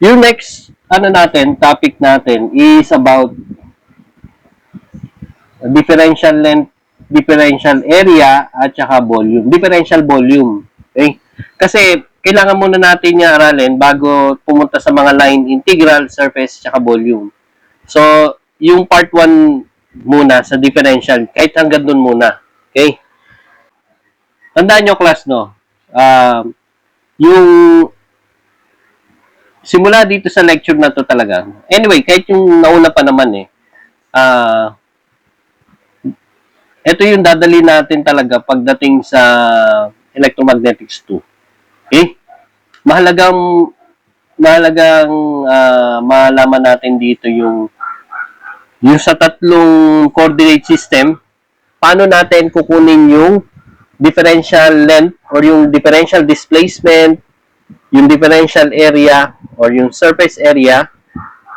Yung next, topic natin is about differential length, differential area, at saka volume. Differential volume. Okay? Kasi, kailangan muna natin yung aralin bago pumunta sa mga line integral, surface, saka volume. So, yung part 1 muna sa differential, kahit hanggang dun muna. Okay? Tandaan nyo, class, no? Yung simula dito sa lecture na to talaga. Anyway, kahit yung nauna pa naman ito yung dadali natin talaga pagdating sa electromagnetics 2. Okay? Mahalagang malaman natin dito yung sa tatlong coordinate system, paano natin kukunin yung differential length or yung differential displacement, yung differential area or yung surface area,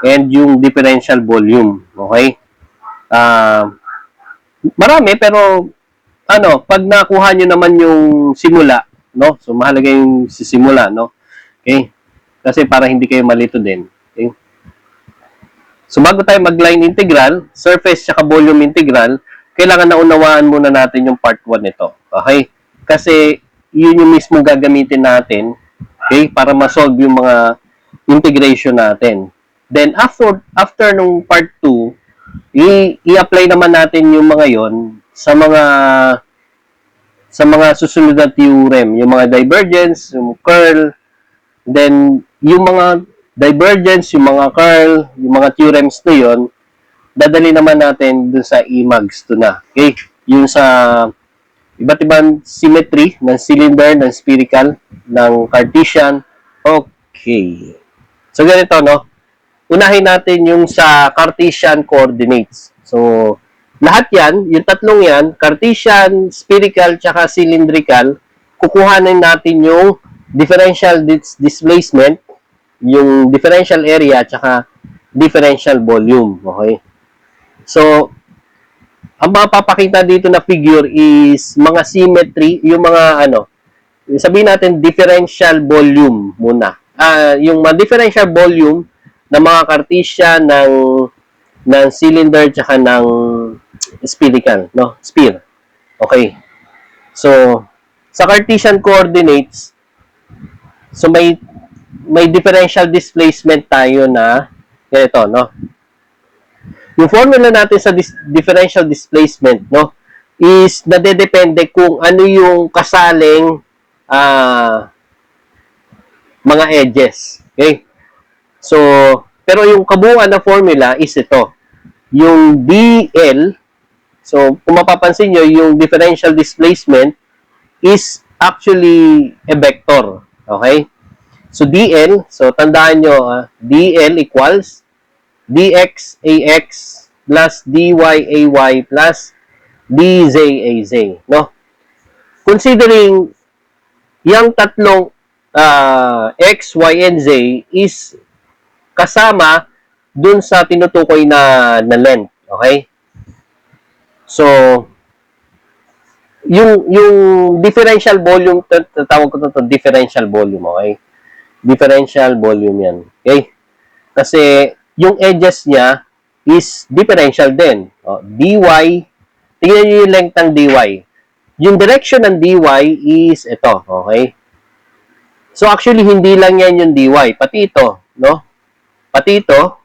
and yung differential volume. Okay? Marami, pero pag nakuha nyo naman yung simula, no? So, mahalaga yung sisimula, no? Okay? Kasi para hindi kayo malito din. Okay? So, bago tayo mag-line integral, surface saka volume integral, kailangan na unawaan muna natin yung part 1 nito. Okay? Kasi, yun yung mismo gagamitin natin, okay? Para ma-solve yung mga integration natin. Then, after nung part 2, i-apply naman natin yung mga yon sa mga susunod na theorem, yung mga divergence, yung curl, then yung mga divergence, yung mga curl, yung mga theorems na yon, dadali naman natin dun sa Emags to na. Okay? Yung sa iba't ibang symmetry ng cylinder, ng spherical, ng Cartesian. Okay. So, ganito, no? Unahin natin yung sa Cartesian coordinates. So, lahat yan, yung tatlong yan, Cartesian, spherical, tsaka cylindrical, kukuhanin natin yung differential displacement, yung differential area, tsaka differential volume. Okay? So, ang mapapakita dito na figure is mga symmetry, yung mga sabihin natin differential volume muna. Yung mga differential volume ng mga Cartesian, ng cylinder, tsaka ng spherical, no? Sphere. Okay. So, sa Cartesian coordinates, so may differential displacement tayo na ganito, no? Yung formula natin sa differential displacement, no, is nadedepende kung ano yung kasaling mga edges. Okay? So, pero yung kabuuan na formula is ito. Yung dl, so kung mapapansin nyo, yung differential displacement is actually a vector. Okay? So, dl, so tandaan nyo, dl equals dx ax plus dy ay plus dz az. No? Considering yung tatlong x, y, and z is kasama dun sa tinutukoy na length. Okay? So, yung differential volume, tawag ko to differential volume. Okay? Differential volume yan. Okay? Kasi, yung edges niya is differential din. Dy, tingnan nyo yung length ng dy. Yung direction ng dy is ito. Okay? So, actually, hindi lang yan yung dy. Pati ito. No? Pati ito.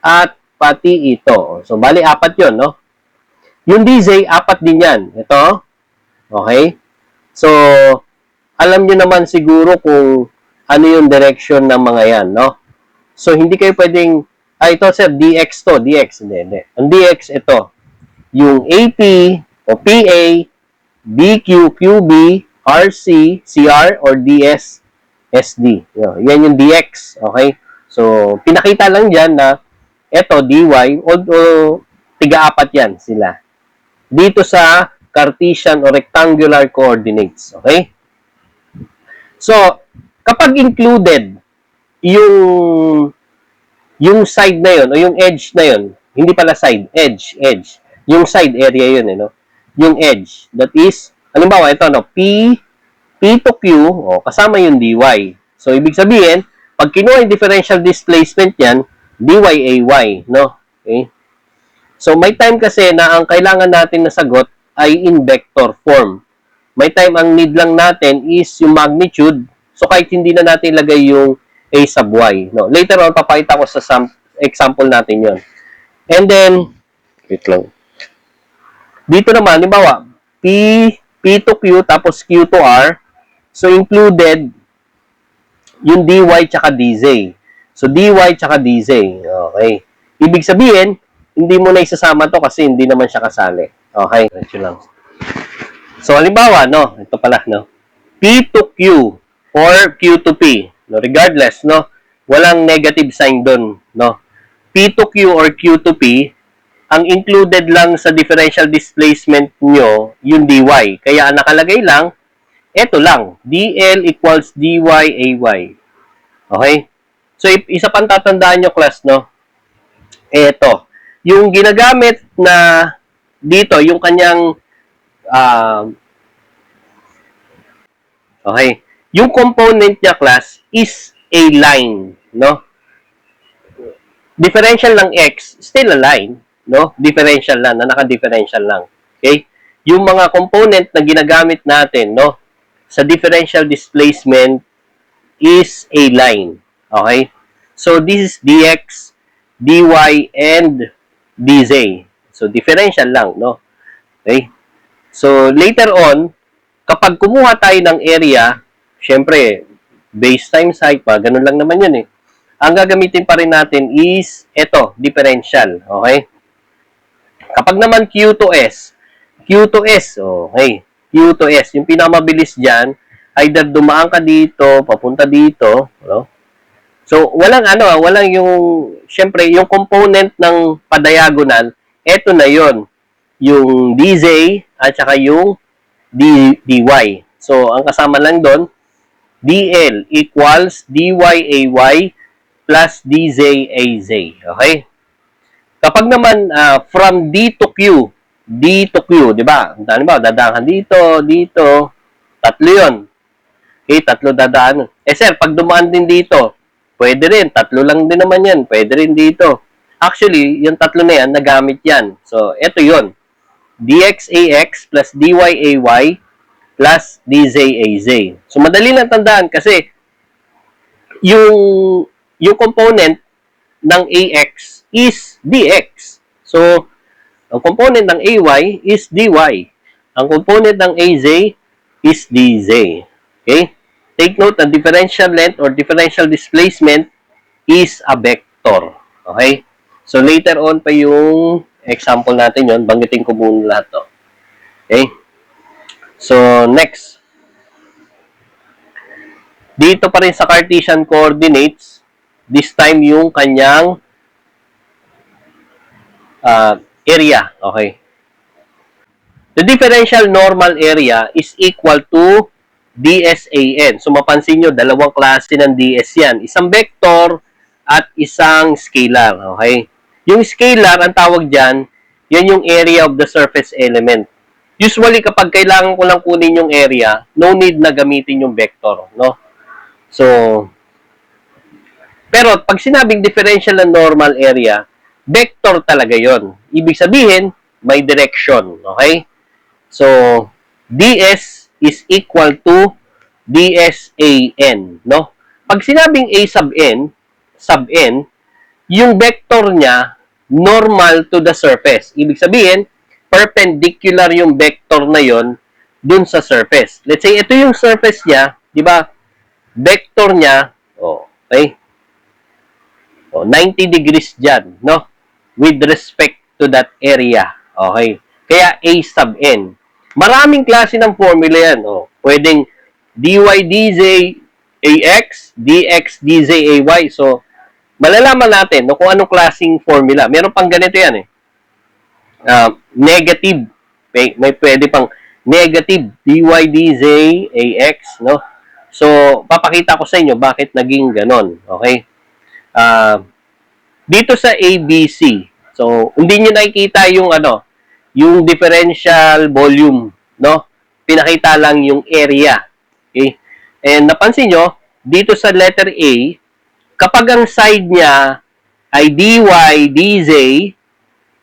At pati ito. So, bali, apat yun. No? Yung dz, apat din yan. Ito. Okay? So, alam nyo naman siguro kung ano yung direction ng mga yan. No? So, hindi kayo pwedeng, ito sir, dx to, dx. Hindi. Ang dx, ito. Yung AP, o PA, BQ, QB, RC, CR, or DS, SD. Yan yung dx. Okay? So, pinakita lang dyan na ito, dy, although tiga-apat yan sila. Dito sa Cartesian o rectangular coordinates. Okay? So, kapag included yung side na yun o yung edge na yun, hindi pala side, edge. Yung side area yun, no? Yung edge. That is, halimbawa, ito, no? P to Q, kasama yung dy. So, ibig sabihin, Pag kinuha yung differential displacement yan, dy-ay, no? Okay? So, may time kasi na ang kailangan natin na sagot ay in vector form. May time ang need lang natin is yung magnitude. So, kahit hindi na natin ilagay yung a sub y. No? Later on, papakita ko sa example natin yon. And then, wait lang. Dito naman, halimbawa, P to Q tapos Q to R. So, included yung dy tsaka dz. So, dy tsaka dz. Okay. Ibig sabihin, hindi mo na isasama to kasi hindi naman siya kasali. Okay. Ito lang. So, halimbawa, no? Ito pala, no? P to Q or Q to P. No? Regardless, no? Walang negative sign doon, no? P to Q or Q to P, ang included lang sa differential displacement nyo, yung dy. Kaya ang nakalagay lang, eto lang, dl equals dy ay. Okay? So, isa pang tatandaan nyo, class, no? Eto. Yung ginagamit na dito, yung kanyang okay. Yung component niya, class, is a line, no? Differential ng x, still a line, no? Differential lang, na naka-differential lang. Okay? Yung mga component na ginagamit natin, no? Sa differential displacement is a line. Okay? So, this is dx, dy, and dz. So, differential lang, no? Okay? So, later on, kapag kumuha tayo ng area, syempre, base times height pa, ganun lang naman yun eh. Ang gagamitin pa rin natin is, ito, differential. Okay? Kapag naman Q to S, okay, Q to S, yung pinakamabilis dyan, either dumaan ka dito, papunta dito, no? So, walang yung, syempre, yung component ng padiagonal, eto na yon, yung dz at saka yung dy. So, ang kasama lang doon, dl equals dy-ay plus dz-az. Okay? Kapag naman from D to Q, di ba? Dadaan dito, tatlo yun. Okay, tatlo dadaan. Sir, pag dumaan din dito, pwede rin, tatlo lang din naman yan, pwede rin dito. Actually, yung tatlo na yan, nagamit yan. So, eto yun. dx-ax plus dy-ay plus dz-az. So, madali lang tandaan kasi yung component ng ax is dx. So, ang component ng ay is dy. Ang component ng az is dz. Okay? Take note, ang differential length or differential displacement is a vector. Okay? So, later on pa yung example natin yon, banggitin ko muna lahat to. Okay? So, next. Dito pa rin sa Cartesian coordinates, this time yung kanyang area. Okay. The differential normal area is equal to DSAN. So, mapansin nyo, dalawang klase ng DS yan. Isang vector at isang scalar. Okay. Yung scalar, ang tawag dyan, yan yung area of the surface element. Usually, kapag kailangan ko lang kunin yung area, no need na gamitin yung vector. No? So, pero pag sinabing differential ng normal area, vector talaga yon. Ibig sabihin, may direction. Okay? So, ds is equal to dsan. No? Pag sinabing a sub n, yung vector niya, normal to the surface. Ibig sabihin, perpendicular yung vector na yon dun sa surface. Let's say, ito yung surface niya, di ba? Vector niya, okay, 90 degrees dyan, no? With respect to that area. Okay. Kaya A sub n. Maraming klase ng formula yan. Pwedeng dy dz ax, dx dz ay. So, malalaman natin kung anong klaseng formula. Meron pang ganito yan eh. Negative. May pwede pang negative dy dz ax, no? So, papakita ko sa inyo bakit naging ganon. Okay? Dito sa ABC, so, hindi nyo nakikita yung yung differential volume, no? Pinakita lang yung area. Okay? And napansin nyo, dito sa letter A, kapag ang side niya ay dy, dz,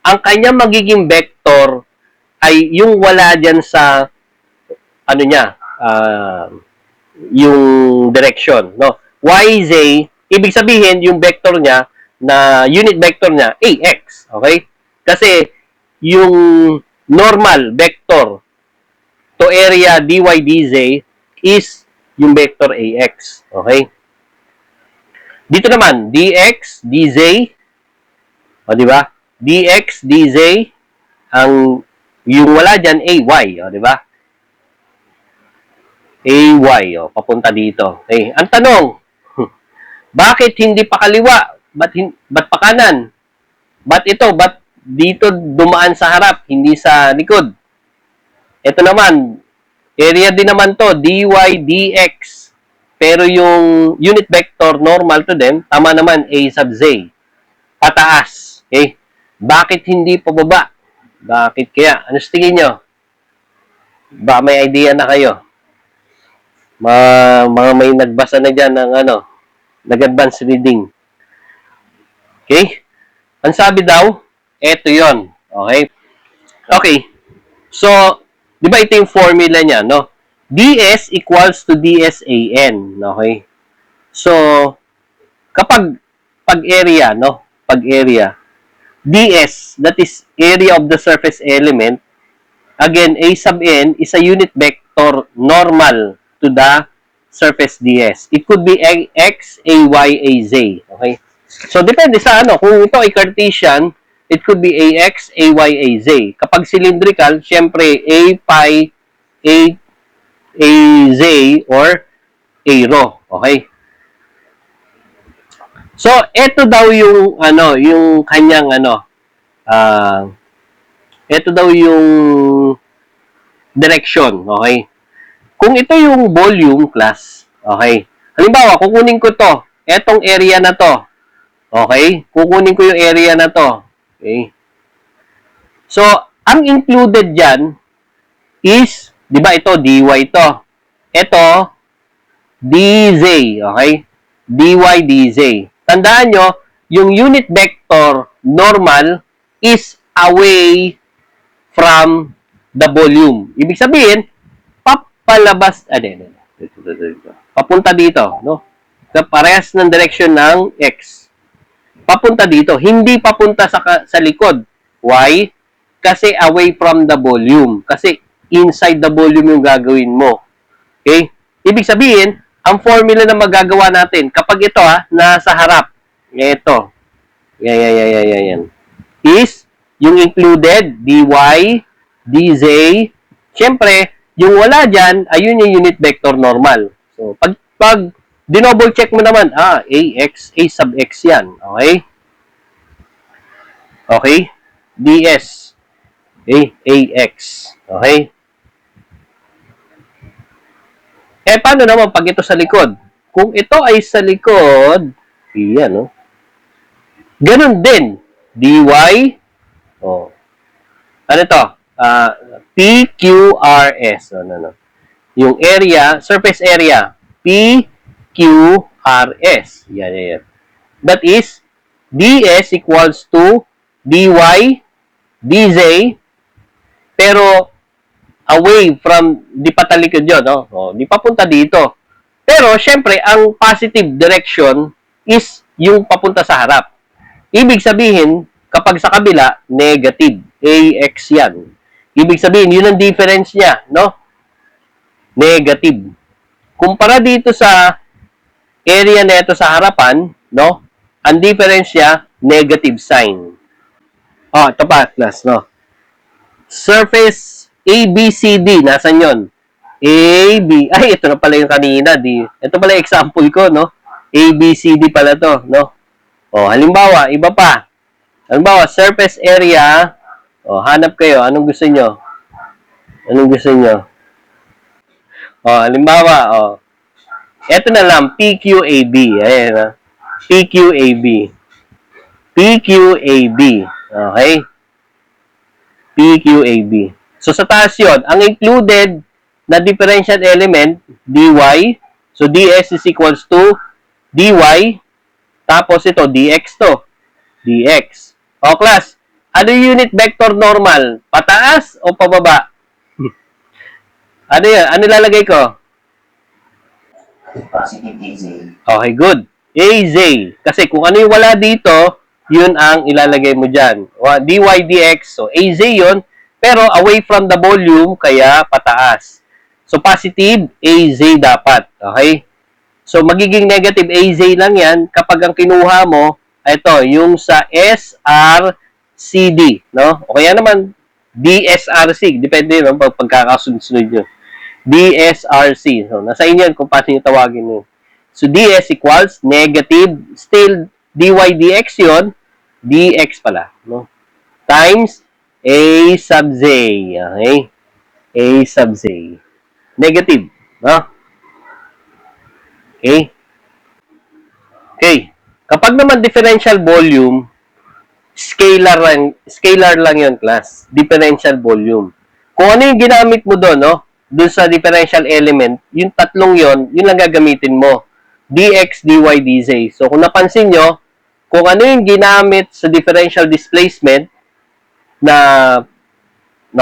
ang kanya magiging vector ay yung wala dyan sa, ano niya, yung direction, no? Yz, ibig sabihin, yung vector niya, na unit vector niya, ax, okay? Kasi, yung normal vector to area dy, dz is yung vector ax, okay? Dito naman, dx, dz, o di ba? Dx, dz, yung wala dyan, ay, o di ba? Ay, papunta dito. Okay. Ang tanong, bakit hindi pa kaliwa? Ba't pa kanan? Ba't dito dumaan sa harap, hindi sa likod? Ito naman, area din naman to, dy, dx. Pero yung unit vector normal to them, tama naman, a sub z. Pataas. Okay? Bakit hindi pababa? Bakit kaya? Ano sa tingin nyo? Ba may idea na kayo? Mga may nagbasa na dyan ng nag-advance reading. Okay? Ang sabi daw, eto yon. Okay? Okay. So, di ba ito yung formula niya, no? ds equals to dsan. Okay? So, kapag area, no? Pag area, ds, that is area of the surface element, again, a sub n is a unit vector normal to the surface ds. It could be x, ay, az. Okay? So, depende sa kung ito ay Cartesian, it could be ax, ay, az. Kapag cylindrical, syempre, a, pi, az, or a rho. Okay? So, ito daw yung, yung kanyang, ito daw yung direction. Okay? Kung ito yung volume class, okay, halimbawa, kukunin ko to, etong area na to, okay, kukunin ko yung area na to, okay, so, ang included dyan is, di ba ito, dy to, ito, dz, okay, dy, dz, tandaan nyo, yung unit vector normal is away from the volume. Ibig sabihin, palabas, papunta dito, no? Parehas ng direction ng x. Papunta dito, hindi papunta sa likod. Why? Kasi away from the volume. Kasi inside the volume yung gagawin mo. Okay? Ibig sabihin, ang formula na magagawa natin, kapag ito nasa harap, ito, yan, is yung included, dy, dz, syempre, yung wala dyan, ayun yung unit vector normal. So, pag dinoble check mo naman, ax, a sub x yan. Okay? Okay? ds, ax. Okay? Paano naman pag ito sa likod? Kung ito ay sa likod, yan, no? Ganun din. dy, ano to? PQRS. Yung area, surface area, PQRS. Yan. That is, ds equals to dy, dz, pero away from, di patalikod yun, no? Di papunta dito. Pero, syempre, ang positive direction is yung papunta sa harap. Ibig sabihin, kapag sa kabila, negative. AX yan. Ibig sabihin, yun ang difference niya, no? Negative. Kumpara dito sa area na ito sa harapan, no? Ang difference niya, negative sign. Ito pa, class, no? Surface ABCD, nasan yun? ito na pala yung kanina. Ito pala yung example ko, no? ABCD pala to, no? Halimbawa, iba pa. Halimbawa, surface area, hanap kayo. Anong gusto nyo? Halimbawa, eto na lang, PQAB. Ayan, PQAB. Okay? PQAB. So, sa taas yun, ang included na differential element, dy. So, ds is equals to dy, Tapos ito, dx to. Dx. O, class, ano yung unit vector normal? Pataas o pababa? Ano yan? Ano lalagay ko? Positive AZ. Okay, good. AZ. Kasi kung ano yung wala dito, yun ang ilalagay mo dyan. Dy dx. So, AZ yun. Pero away from the volume, kaya pataas. So, positive AZ dapat. Okay? So, magiging negative AZ lang yan kapag ang kinuha mo, ito, yung sa SRCD. No? O kaya naman, DSRC. Depende no, pagkakasunod-sunod nyo. DSRC. So, nasa inyo kung paano nyo tawagin nyo. So, ds equals negative, still dy dx yun, dx pala. No? Times a sub z. Okay? A sub z. Negative. No? Okay? Okay. Kapag naman differential volume, scalar lang yun, class. Differential volume. Kung ano yung ginamit mo doon, no? Doon sa differential element, yung tatlong yon, yun lang gagamitin mo. dx, dy, dz. So, kung napansin nyo, kung ano yung ginamit sa differential displacement na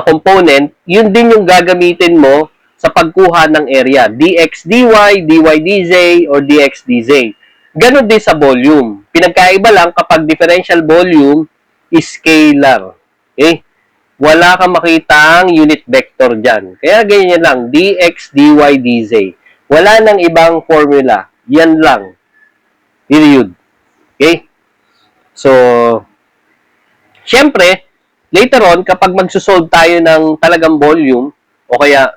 component, yun din yung gagamitin mo sa pagkuha ng area. dx, dy, dy, dz, or dx, dz. Ganon din sa volume. Pinagkaiba lang kapag differential volume is scalar. Okay? Wala kang makitang unit vector dyan. Kaya ganyan lang, dx, dy, dz. Wala nang ibang formula. Yan lang. Period. Okay? So, syempre, later on, kapag magsusolve tayo ng talagang volume, o kaya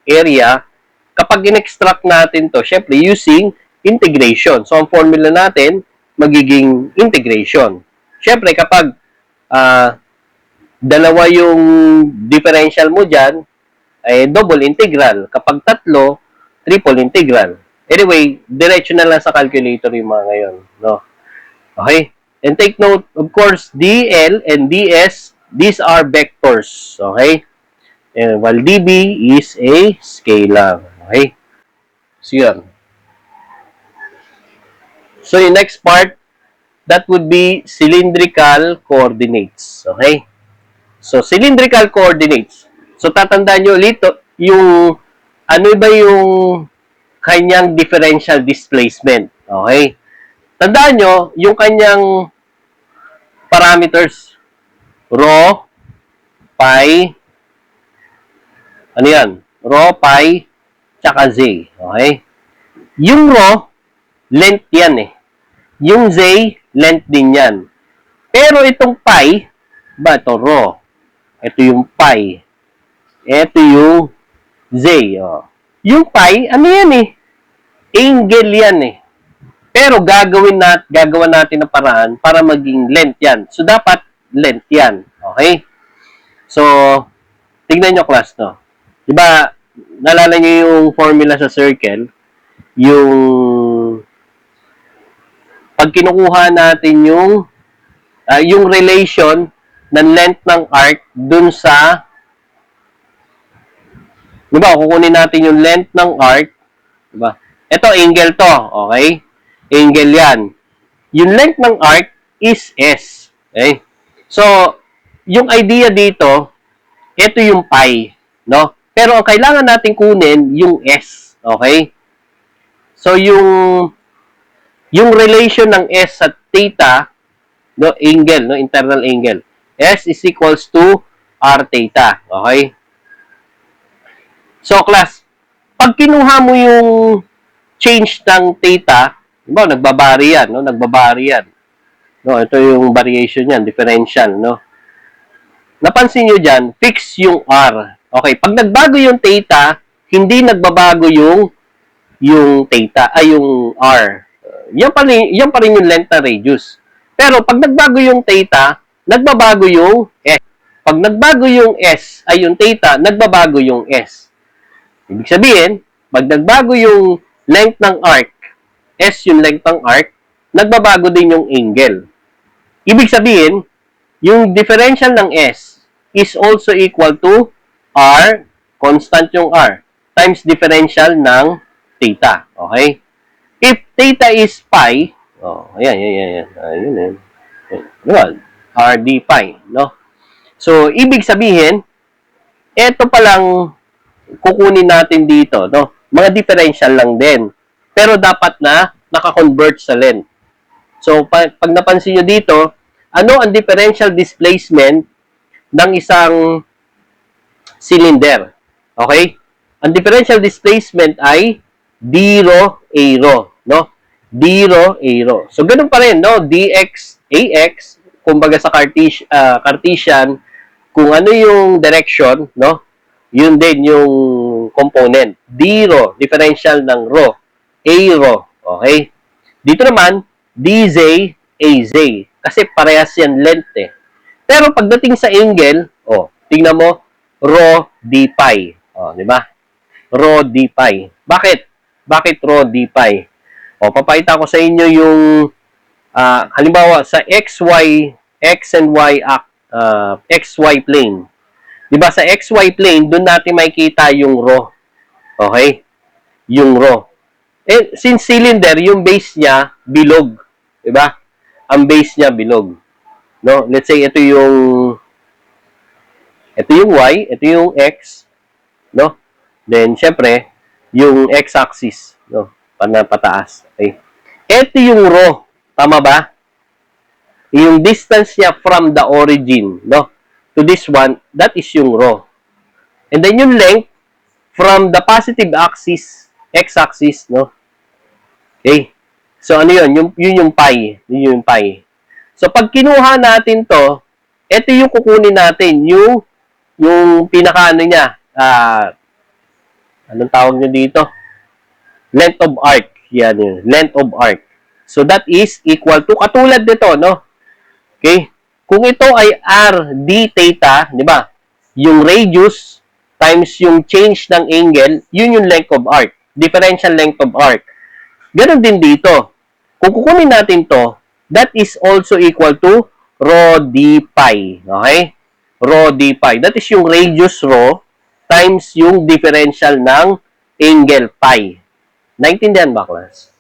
area, kapag in-extract natin to, syempre, using integration. So, ang formula natin, magiging integration. Syempre, kapag dalawa yung differential mo dyan, ay double integral. Kapag tatlo, triple integral. Anyway, diretso na lang sa calculator yung mga ngayon. No? Okay? And take note, of course, DL and DS, these are vectors. Okay? And while DB is a scalar. Okay? So, yun. So, yung next part, that would be cylindrical coordinates. Okay? So, cylindrical coordinates. So, tatandaan nyo ulit yung ano ba yung kanyang differential displacement. Okay? Tandaan nyo, yung kanyang parameters. Rho, pi, ano yan? Rho, pi, tsaka z. Okay? Yung rho, length yan eh. Yung z, length din yan. Pero itong pi, ba ito rho? Ito yung pi. Ito yung z. Oh. Yung pi, ano yan eh? Angle yan eh. Pero gagawin natin ng paraan para maging length yan. So, dapat length yan. Okay? So, tignan nyo class, no? Diba, naalala nyo yung formula sa circle? Yung pag kinukuha natin yung relation ng length ng arc dun sa, diba, kukunin natin yung length ng arc, diba? Ito, angle to, okay? Angle yan. Yung length ng arc is S. Okay? So, yung idea dito, ito yung pi, no? Pero ang kailangan natin kunin, yung S. Okay? So, yung relation ng S sa theta, no, angle, no, internal angle. S is equals to R theta. Okay? So, class, pag kinuha mo yung change ng theta, diba, nagbabari yan, no? Nagbabari yan. No, ito yung variation yan, differential, no? Napansin nyo dyan, fix yung R. Okay, pag nagbago yung theta, hindi nagbabago yung theta, ay yung R. Yan pa rin yung length na radius. Pero pag nagbago yung theta, nagbabago yung S. Pag nagbago yung S, ay yung theta, nagbabago yung S. Ibig sabihin, pag nagbago yung length ng arc, S yung length ng arc, nagbabago din yung angle. Ibig sabihin, yung differential ng S is also equal to R, constant yung R, times differential ng theta. Okay? If theta is pi, Oh, ayan, ayan, ayan. Ayun, ayan. Diba? RD pi, no? So, ibig sabihin, eto palang kukunin natin dito, no? Mga differential lang din. Pero dapat na naka-convert sa length. So, pag napansin nyo dito, ano ang differential displacement ng isang cylinder? Okay? Ang differential displacement ay d rho a rho, no? D rho a rho. So, ganun pa rin, no? dx ax, kumbaga sa Cartesian, kung ano yung direction, no? Yun din yung component. D rho, differential ng rho. A rho, okay? Dito naman, dz az. Kasi parehas yan length eh. Pero pagdating sa angle, tingnan mo, rho d pi. Di ba? Rho d pi. Bakit? Bakit rho d pi? Papakita ko sa inyo yung halimbawa sa x and y xy plane. 'Di ba sa xy plane, doon natin makikita yung rho. Okay? Yung rho. Since cylinder, yung base niya bilog, 'di ba? Ang base niya bilog. No? Let's say ito yung y, ito yung x, no? Then syempre, yung x-axis, no? Pataas. Okay? Ito yung rho, tama ba? Yung distance niya from the origin, no? To this one, that is yung rho. And then yung length from the positive axis, x-axis, no? Okay? So ano yun? Yun yung pi. Yun yung pi. So pag kinuha natin to, ito yung kukunin natin, yung pinaka ano niya, anong tawag nyo dito? Length of arc. Yan yun. Length of arc. So that is equal to, katulad nito, no? Okay? Kung ito ay r d theta, di ba? Yung radius times yung change ng angle, yun yung length of arc. Differential length of arc. Ganon din dito. Kung kukunin natin to, that is also equal to rho d pi. Okay? Rho d pi. That is yung radius rho times yung differential ng angle pi. Naintindihan ba, class?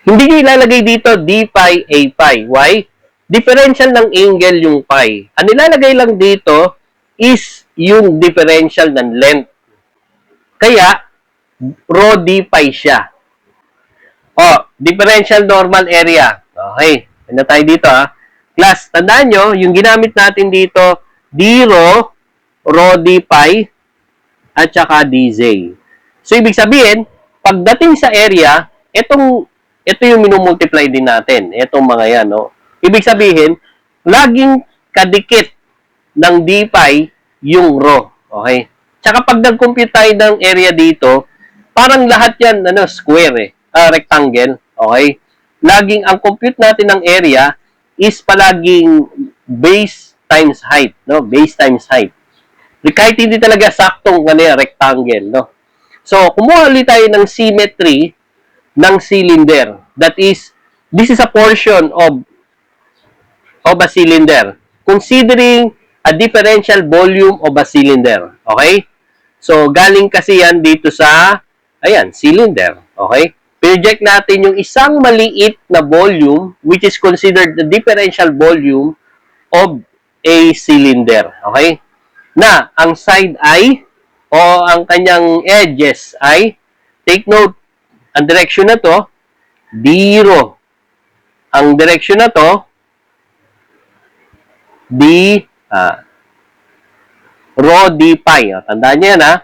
Hindi nyo ilalagay dito d pi a pi. Why? Differential ng angle yung pi. Ang ilalagay lang dito is yung differential ng length. Kaya, rho d pi siya. Differential normal area. Okay. Ano tayo dito ha? Class, tandaan nyo, yung ginamit natin dito, d rho, rho d pi, at saka dz. So, ibig sabihin, pagdating sa area, ito yung minumultiply din natin. Itong mga yan, no? Ibig sabihin, laging kadikit ng d pi yung rho. Okay? Tsaka pag nag-compute tayo ng area dito, parang lahat yan, square eh. Rectangle. Okay? Laging, ang compute natin ng area is palaging base times height. No? Base times height. Kahit hindi talaga saktong rectangle. No? So, kumuha ulit tayo ng symmetry ng cylinder. That is, this is a portion of a cylinder. Considering a differential volume of a cylinder. Okay? So, galing kasi yan dito sa, cylinder. Okay? Project natin yung isang maliit na volume which is considered the differential volume of a cylinder. Okay? Na, ang side ay, o ang kanyang edges ay, take note, ang direction na to, zero. Ang direction na to, rho d pi. Tandaan niyo yan, ha?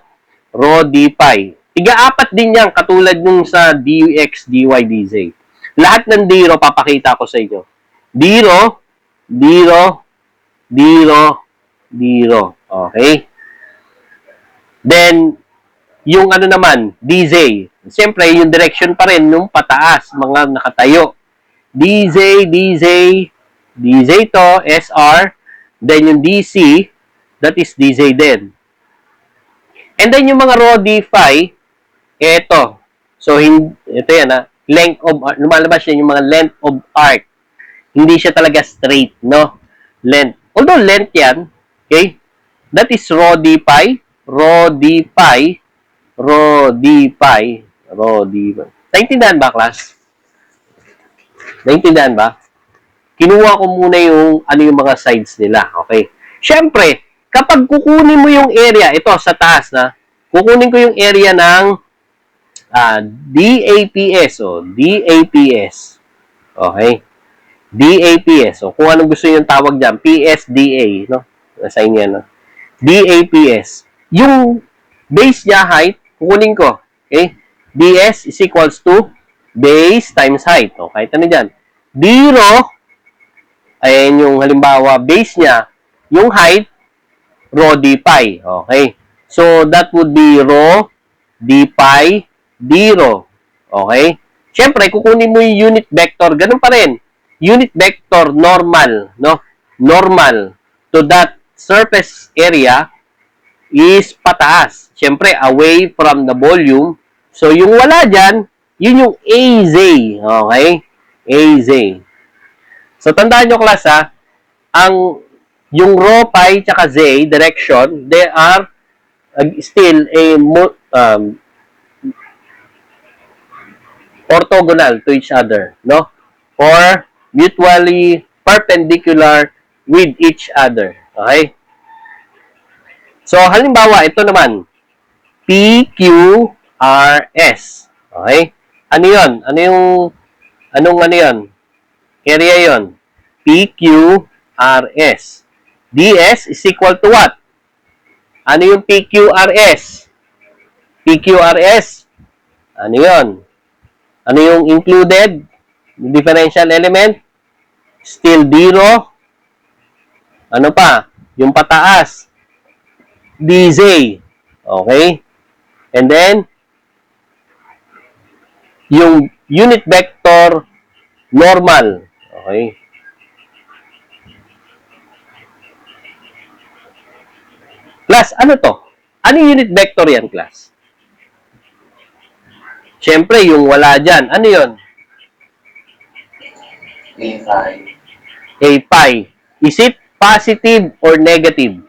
Rho d pi. Tiga-apat din yan, katulad nung sa dx, dy, dz. Lahat ng zero, papakita ko sa inyo. Zero, zero, zero, zero. Okay? Then, yung ano naman, dz. Siyempre, yung direction pa rin, nung pataas, mga nakatayo. dz, dz, dz to, sr. Then, yung dc, that is dz din. And then, yung mga rho d phi, ito. So, ito yan, ha? Length of, lumalabas yan yung mga length of arc. Hindi siya talaga straight, no? Length. Although, length yan, okay? That is rho d pi, rho d pi, rho d pi, rho d pi. Naintindihan ba, class? Naintindihan ba? Kinuha ko muna yung ano yung mga sides nila. Okay? Siyempre, kapag kukunin mo yung area, ito sa taas na, kukunin ko yung area ng DAPS. DAPS. Okay? DAPS. So, kung anong gusto yung tawag dyan, PSDA. No? Nasa inyo, no? DAPS. Yung base niya height, kukunin ko. Okay? DS is equals to base times height. Okay? Ito na dyan. 0, ayan yung halimbawa, base niya, yung height, rho d pi. Okay? So, that would be rho d pi d rho. Okay? Siyempre, kukunin mo yung unit vector. Ganun pa rin. Unit vector normal, no? Normal to that surface area is pataas. Siyempre, away from the volume. So, yung wala dyan, yun yung AZ. Okay? AZ. So, tandaan nyo, class, yung rho, pi, tsaka z, direction, they are still a orthogonal to each other, no? Or mutually perpendicular with each other. Okay? So, halimbawa, ito naman, PQRS. Okay? Ano yun? Anong ano yun? Area yun. PQRS. DS is equal to what? Ano yung PQRS? PQRS. Ano yun? Ano yung included? Differential element? Still 0. Ano pa? Yung pataas. DZ. Okay? And then, yung unit vector normal. Okay? Class, ano to? Ano yung unit vector yan, class? Siyempre, yung wala dyan. Ano yun? A pi. Is it positive or negative?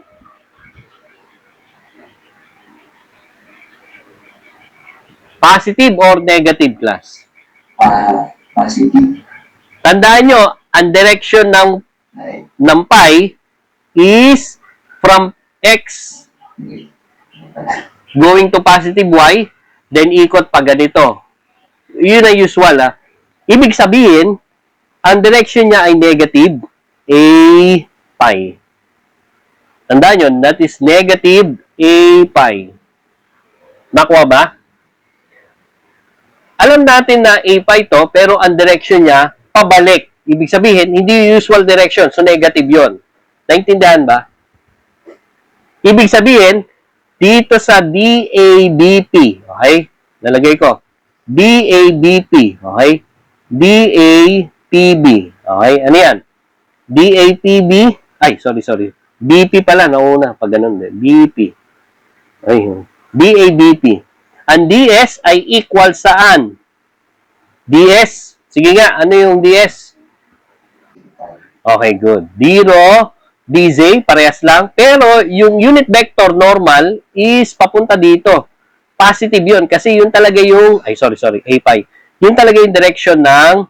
Positive or negative, class? Positive. Tandaan nyo, ang direction ng pi is from x going to positive y, then ikot pa ganito. Yun ang usual, Ibig sabihin, ang direction niya ay negative a pi. Tandaan nyo, that is negative a pi. Nakuha ba? Alam natin na a pi to, pero ang direction niya, pabalik. Ibig sabihin, hindi usual direction, so negative yon. Naintindihan ba? Ibig sabihin, dito sa DABP, okay? Nalagay ko. DABP, okay? DAPB, okay? Ano yan? DAPB, sorry. BP pala, nauna, pag ganun din. BP. Okay. DABP. Ang DS ay equal saan? DS. Sige nga, ano yung DS? Okay, good. 0, DZ, parehas lang. Pero, yung unit vector normal is papunta dito. Positive yun. Kasi yun talaga yung, A pi. Yun talaga yung direction ng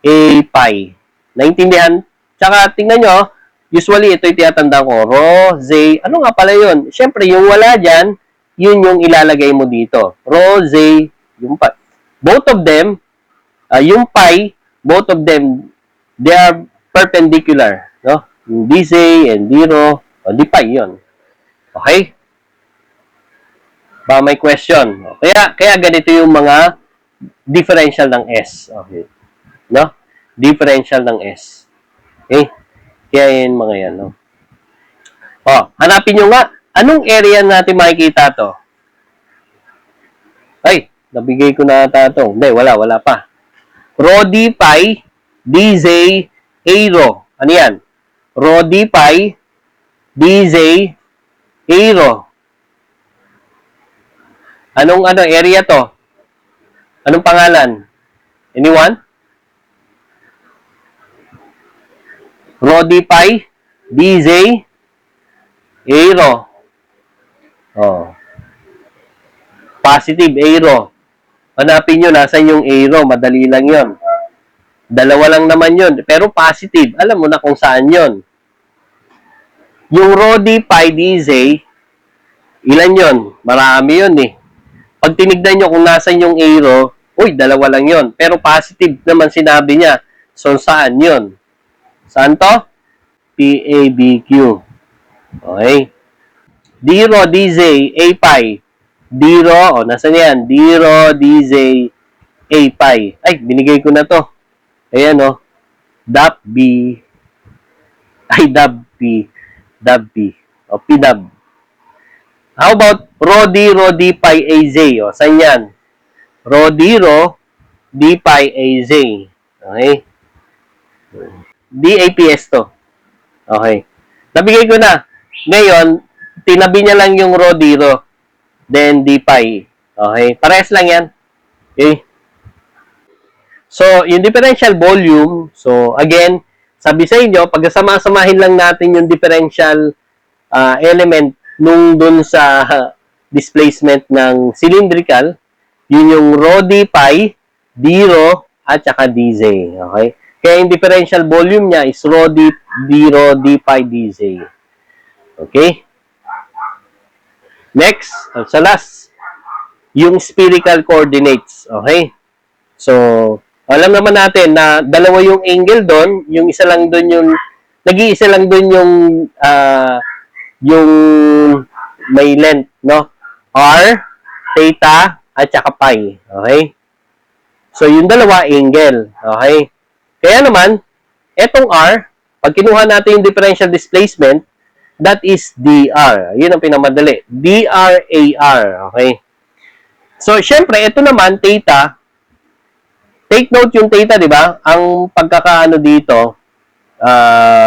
A pi. Naintindihan? Tsaka, tingnan nyo, usually, ito yung tinatanda ko. Rho, Z, ano nga pala yun? Siyempre, yung wala dyan, yun yung ilalagay mo dito. Rho, Z, yung pa. Both of them, yung pi, both of them, they are perpendicular, no? Yung DC and 0, di pi yun. Okay? Ba may question? Kaya ganito yung mga differential ng S. Okay. No? Differential ng S. Okay? Kaya yung mga yan, no? Hanapin nyo nga, anong area natin makikita to? Nabigay ko na ata ito. Hindi, wala pa. Rho d pi, dz, a rho. Ano yan? Rho d pi, dz, a rho. Anong area to? Anong pangalan? Anyone? Rho d pi, dz, a rho. Positive a rho. Hanapin nyo, nasan yung a rho? Madali lang yon. Dalawa lang naman yun. Pero positive. Alam mo na kung saan yun. Yung rho d pi dz, ilan yun? Marami yun eh. Pag tinignan nyo kung nasan yung arrow, uy, dalawa lang yun. Pero positive naman sinabi niya. So, saan yun? Saan to? PABQ. Okay. D rho dz, A pi. D rho, nasan yan? D rho dz, A pi. Ay, binigay ko na to. Ayan dab B. Ay, dab P. Dab P. O, P dab. How about rho D pi AZ? O, saan yan? Rho D pi AZ. Okay? DAPS to. Okay. Nabigay ko na. Ngayon, tinabi niya lang yung rho then D pi. Okay? Parehas lang yan. Okay? So, yung differential volume, so again, sabi sa inyo, pag sama-samahin lang natin yung differential element nung dun sa displacement ng cylindrical, yun yung rho d pi, d rho, at saka dz. Okay? Kaya yung differential volume niya is rho d rho d pi dz. Okay? Next, sa last, yung spherical coordinates. Okay? So, alam naman natin na dalawa yung angle doon, yung isa lang doon yung nag-iisa lang doon yung may length, no? R, theta, at saka pi. Okay? So, yung dalawa angle. Okay? Kaya naman, etong R, pag kinuha natin yung differential displacement, that is dr. Yun ang pinamadali. dr/ar. Okay? So, syempre, ito naman, theta. Take note yung theta, di ba? Ang pagkakaano dito,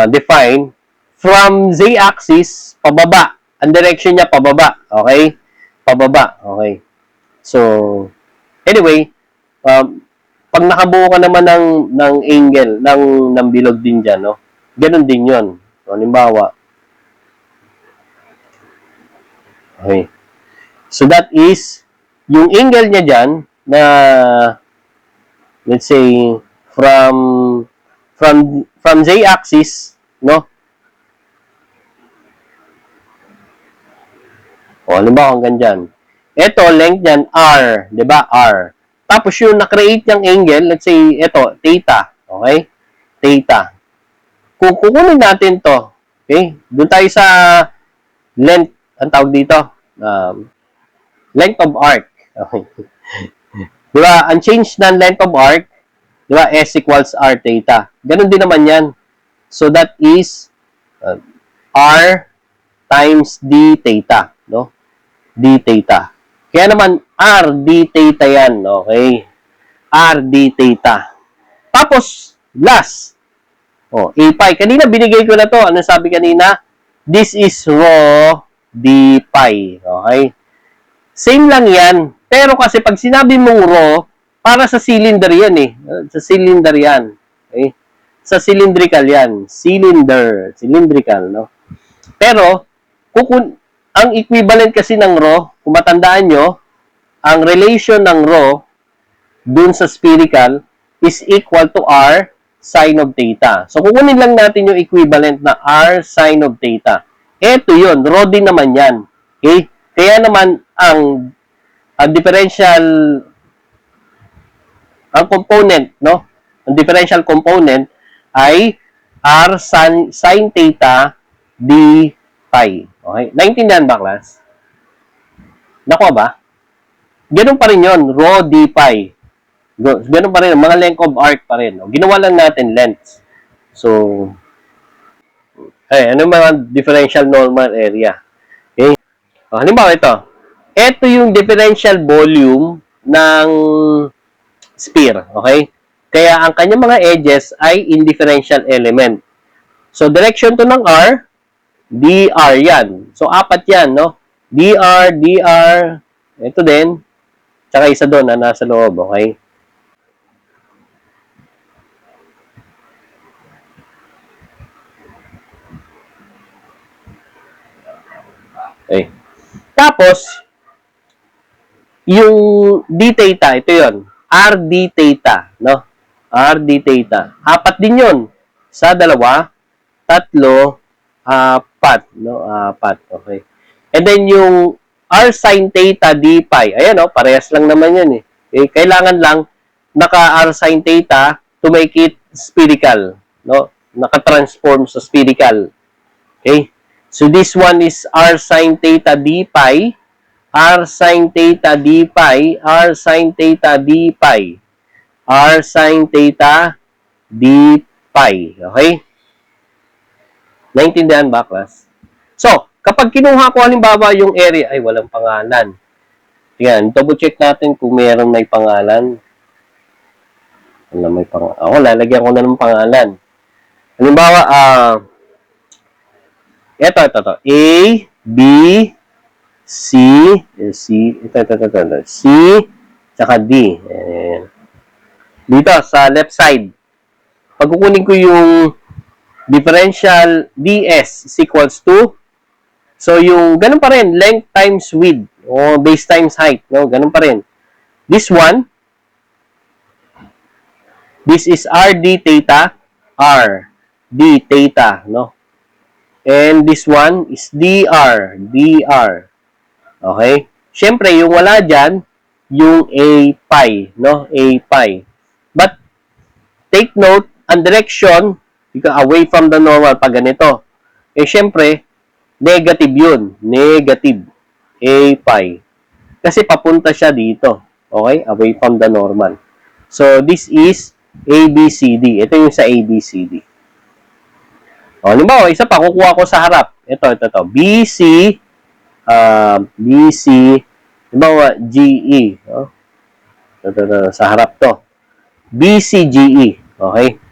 define, from z-axis, pababa. Ang direction niya, pababa. Okay? Pababa. Okay. So, anyway, pag nakabuo ka naman ng angle, ng bilog din dyan, no? Ganun din yun. So, halimbawa. Okay. So, that is, yung angle niya dyan, na let's say from z-axis, no? O, halimbawa hanggang dyan. Ito, length niyan, r. Di ba? R. Tapos yung na-create yung angle, let's say, ito, theta. Okay? Theta. Kung kukunin natin to, okay? Doon tayo sa length, ang tawag dito, length of arc. Okay. Di ba? Ang change ng length of arc, di ba? S equals R theta. Ganun din naman yan. So, that is R times D theta. No? D theta. Kaya naman, R D theta yan. Okay? R D theta. Tapos, last. A pi. Kanina, binigay ko na to. Ano sabi kanina? This is rho D pi. Okay? Same lang yan. Pero kasi pag sinabi mong rho, para sa cylinder yan eh. Sa cylinder yan. Okay? Sa cylindrical yan. Cylindrical, no? Pero, ang equivalent kasi ng rho, kung matandaan nyo, ang relation ng rho dun sa spherical is equal to R sine of theta. So, kukunin lang natin yung equivalent na R sine of theta. Ito yun. Rho din naman yan. Okay? Kaya naman, ang differential component, no? Ang differential component ay R sin theta d pi. Okay? Naintindihan ba, class? Nakuha ba? Ganun pa rin yun. Rho d pi. Ganun pa rin. Mga length of arc pa rin. Ginawa lang natin lengths. So, ano mga differential normal area? Okay? Halimbawa ito. Ito yung differential volume ng sphere. Okay? Kaya ang kanyang mga edges ay indifferential element. So, direction to ng R, dr yan. So, apat yan, no? dr, ito din, tsaka isa doon na nasa loob. Okay? Okay. Tapos, yung d theta, ito yon, r d theta, no? RD theta. 4 din yun. Sa 2, 3, 4. No? 4. Okay. And then yung R sin theta d pi. Ayan, oh, parehas lang naman yan eh. Okay? Kailangan lang naka-R sin theta to make it spherical. No? Naka-transform sa spherical. Okay? So this one is R sin theta d pi. R sin theta d pi. R sin theta d pi. R sin theta d pi. Okay? Naintindihan ba, class? So, kapag kinuha ko halimbawa yung area, ay walang pangalan. Yan, double check natin kung meron may pangalan. Wala may pangalan. Ako, lalagyan ko na ng pangalan. Halimbawa, ito. A, B, C, C, tsaka D. Ayan. Dito, sa left side. Pag kukunin ko yung differential ds is equals to, so yung ganun pa rin, length times width o base times height, no? Ganun pa rin. This one, this is RD theta, RD theta, no? And this one is DR. Okay? Siyempre, yung wala dyan, yung A pi, no? A pi. But, take note, ang direction, away from the normal pag ganito. Eh, syempre, negative yun. Negative. A pi. Kasi papunta siya dito. Okay? Away from the normal. So, this is ABCD. Ito yung sa ABCD. O, halimbawa, isa pa, kukuha ko sa harap. Ito. BC, BC, halimbawa, GE. O, ito, sa harap to. BCGE. Okay?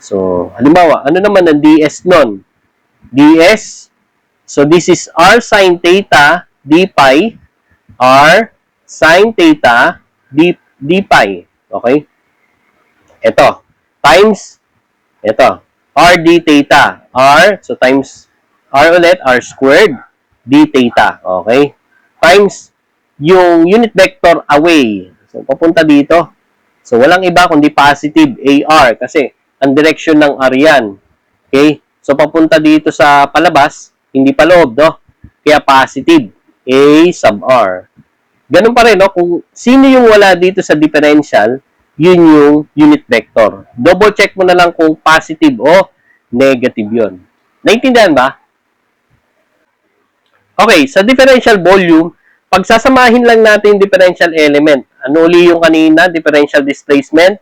So, halimbawa, ano naman ang DS nun? DS, so this is R sin theta d pi, R sin theta d pi. Okay? Ito, times, ito, R d theta. R, so times, R ulit, R squared, d theta. Okay? Times, yung unit vector away. So, papunta dito. So, walang iba kundi positive AR kasi ang direction ng R yan. Okay? So, papunta dito sa palabas, hindi pa loob, no? Kaya positive. A sub R. Ganun pa rin, no? Kung sino yung wala dito sa differential, yun yung unit vector. Double check mo na lang kung positive o negative yun. Naintindihan ba? Okay, sa differential volume, pagsasamahin lang natin yung differential element. Ano uli yung kanina? Differential displacement?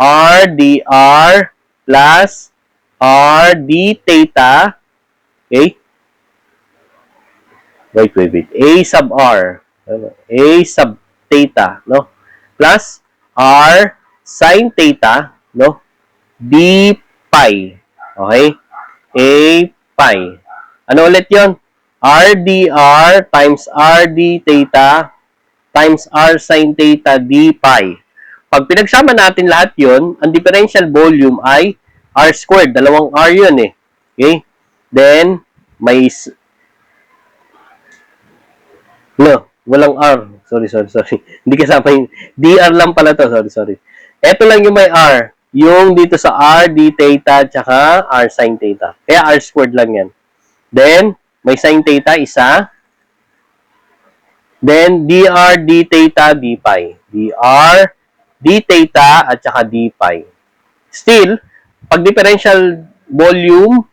R dr plus R d theta, okay? Wait. A sub R, A sub theta, no? Plus R sin theta, no? D pi, okay? A pi. Ano ulit yon? R dr times R d theta times R sin theta d pi. Pag pinagsama natin lahat yon, ang differential volume ay R squared. Dalawang R yun eh. Okay? Then, may... No, walang R. Sorry. Hindi kasama yung... DR lang pala to. Sorry. Ito lang yung may R. Yung dito sa R, d theta, tsaka R sin theta. Kaya R squared lang yan. Then, may sin theta, isa. Then, dr, d theta, d pi. Dr, d theta, at tsaka d pi. Still, pag differential volume,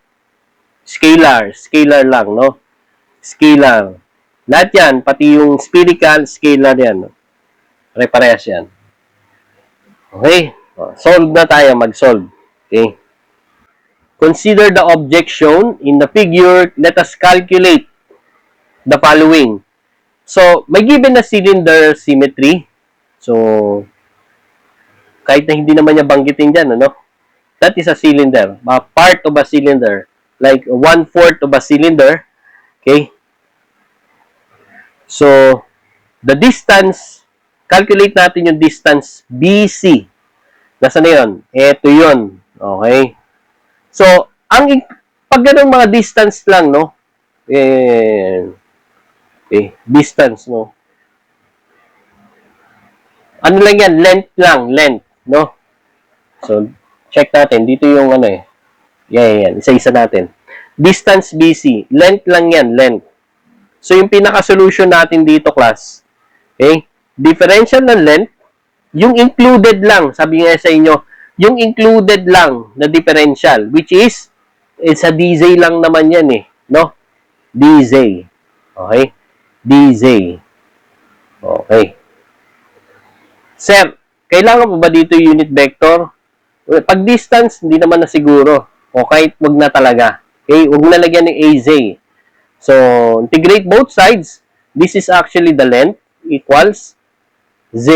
scalar lang, no? Scalar. Lahat yan, pati yung spherical, scalar yan. No? Pare-parehas yan. Okay? Solve na tayo, mag-solve. Okay? Consider the object shown in the figure. Let us calculate the following. So, may given na cylinder symmetry. So, kahit na hindi naman niya banggitin dyan, ano? That is a cylinder. A part of a cylinder. Like 1/4 of a cylinder. Okay? So, the distance, calculate natin yung distance BC. Nasaan na yun? Ito yun. Okay? So, pag ganun mga distance lang, no? Distance, no? Ano lang yan? Length lang. Length, no? So, check natin. Dito yung ano eh. Yan. Isa-isa natin. Distance BC. Length lang yan. Length. So, yung pinaka-solution natin dito, class. Okay? Differential ng length. Yung included lang. Sabi nga sa inyo, yung included lang na differential. Which is, it's a dz lang naman yan eh. No? dz. Okay? dz. Okay. Sir, kailangan pa ba dito unit vector? Pag distance, hindi naman na siguro. O kahit wag na talaga. Okay? Wag na lagyan ng AZ. So, integrate both sides. This is actually the length equals Z.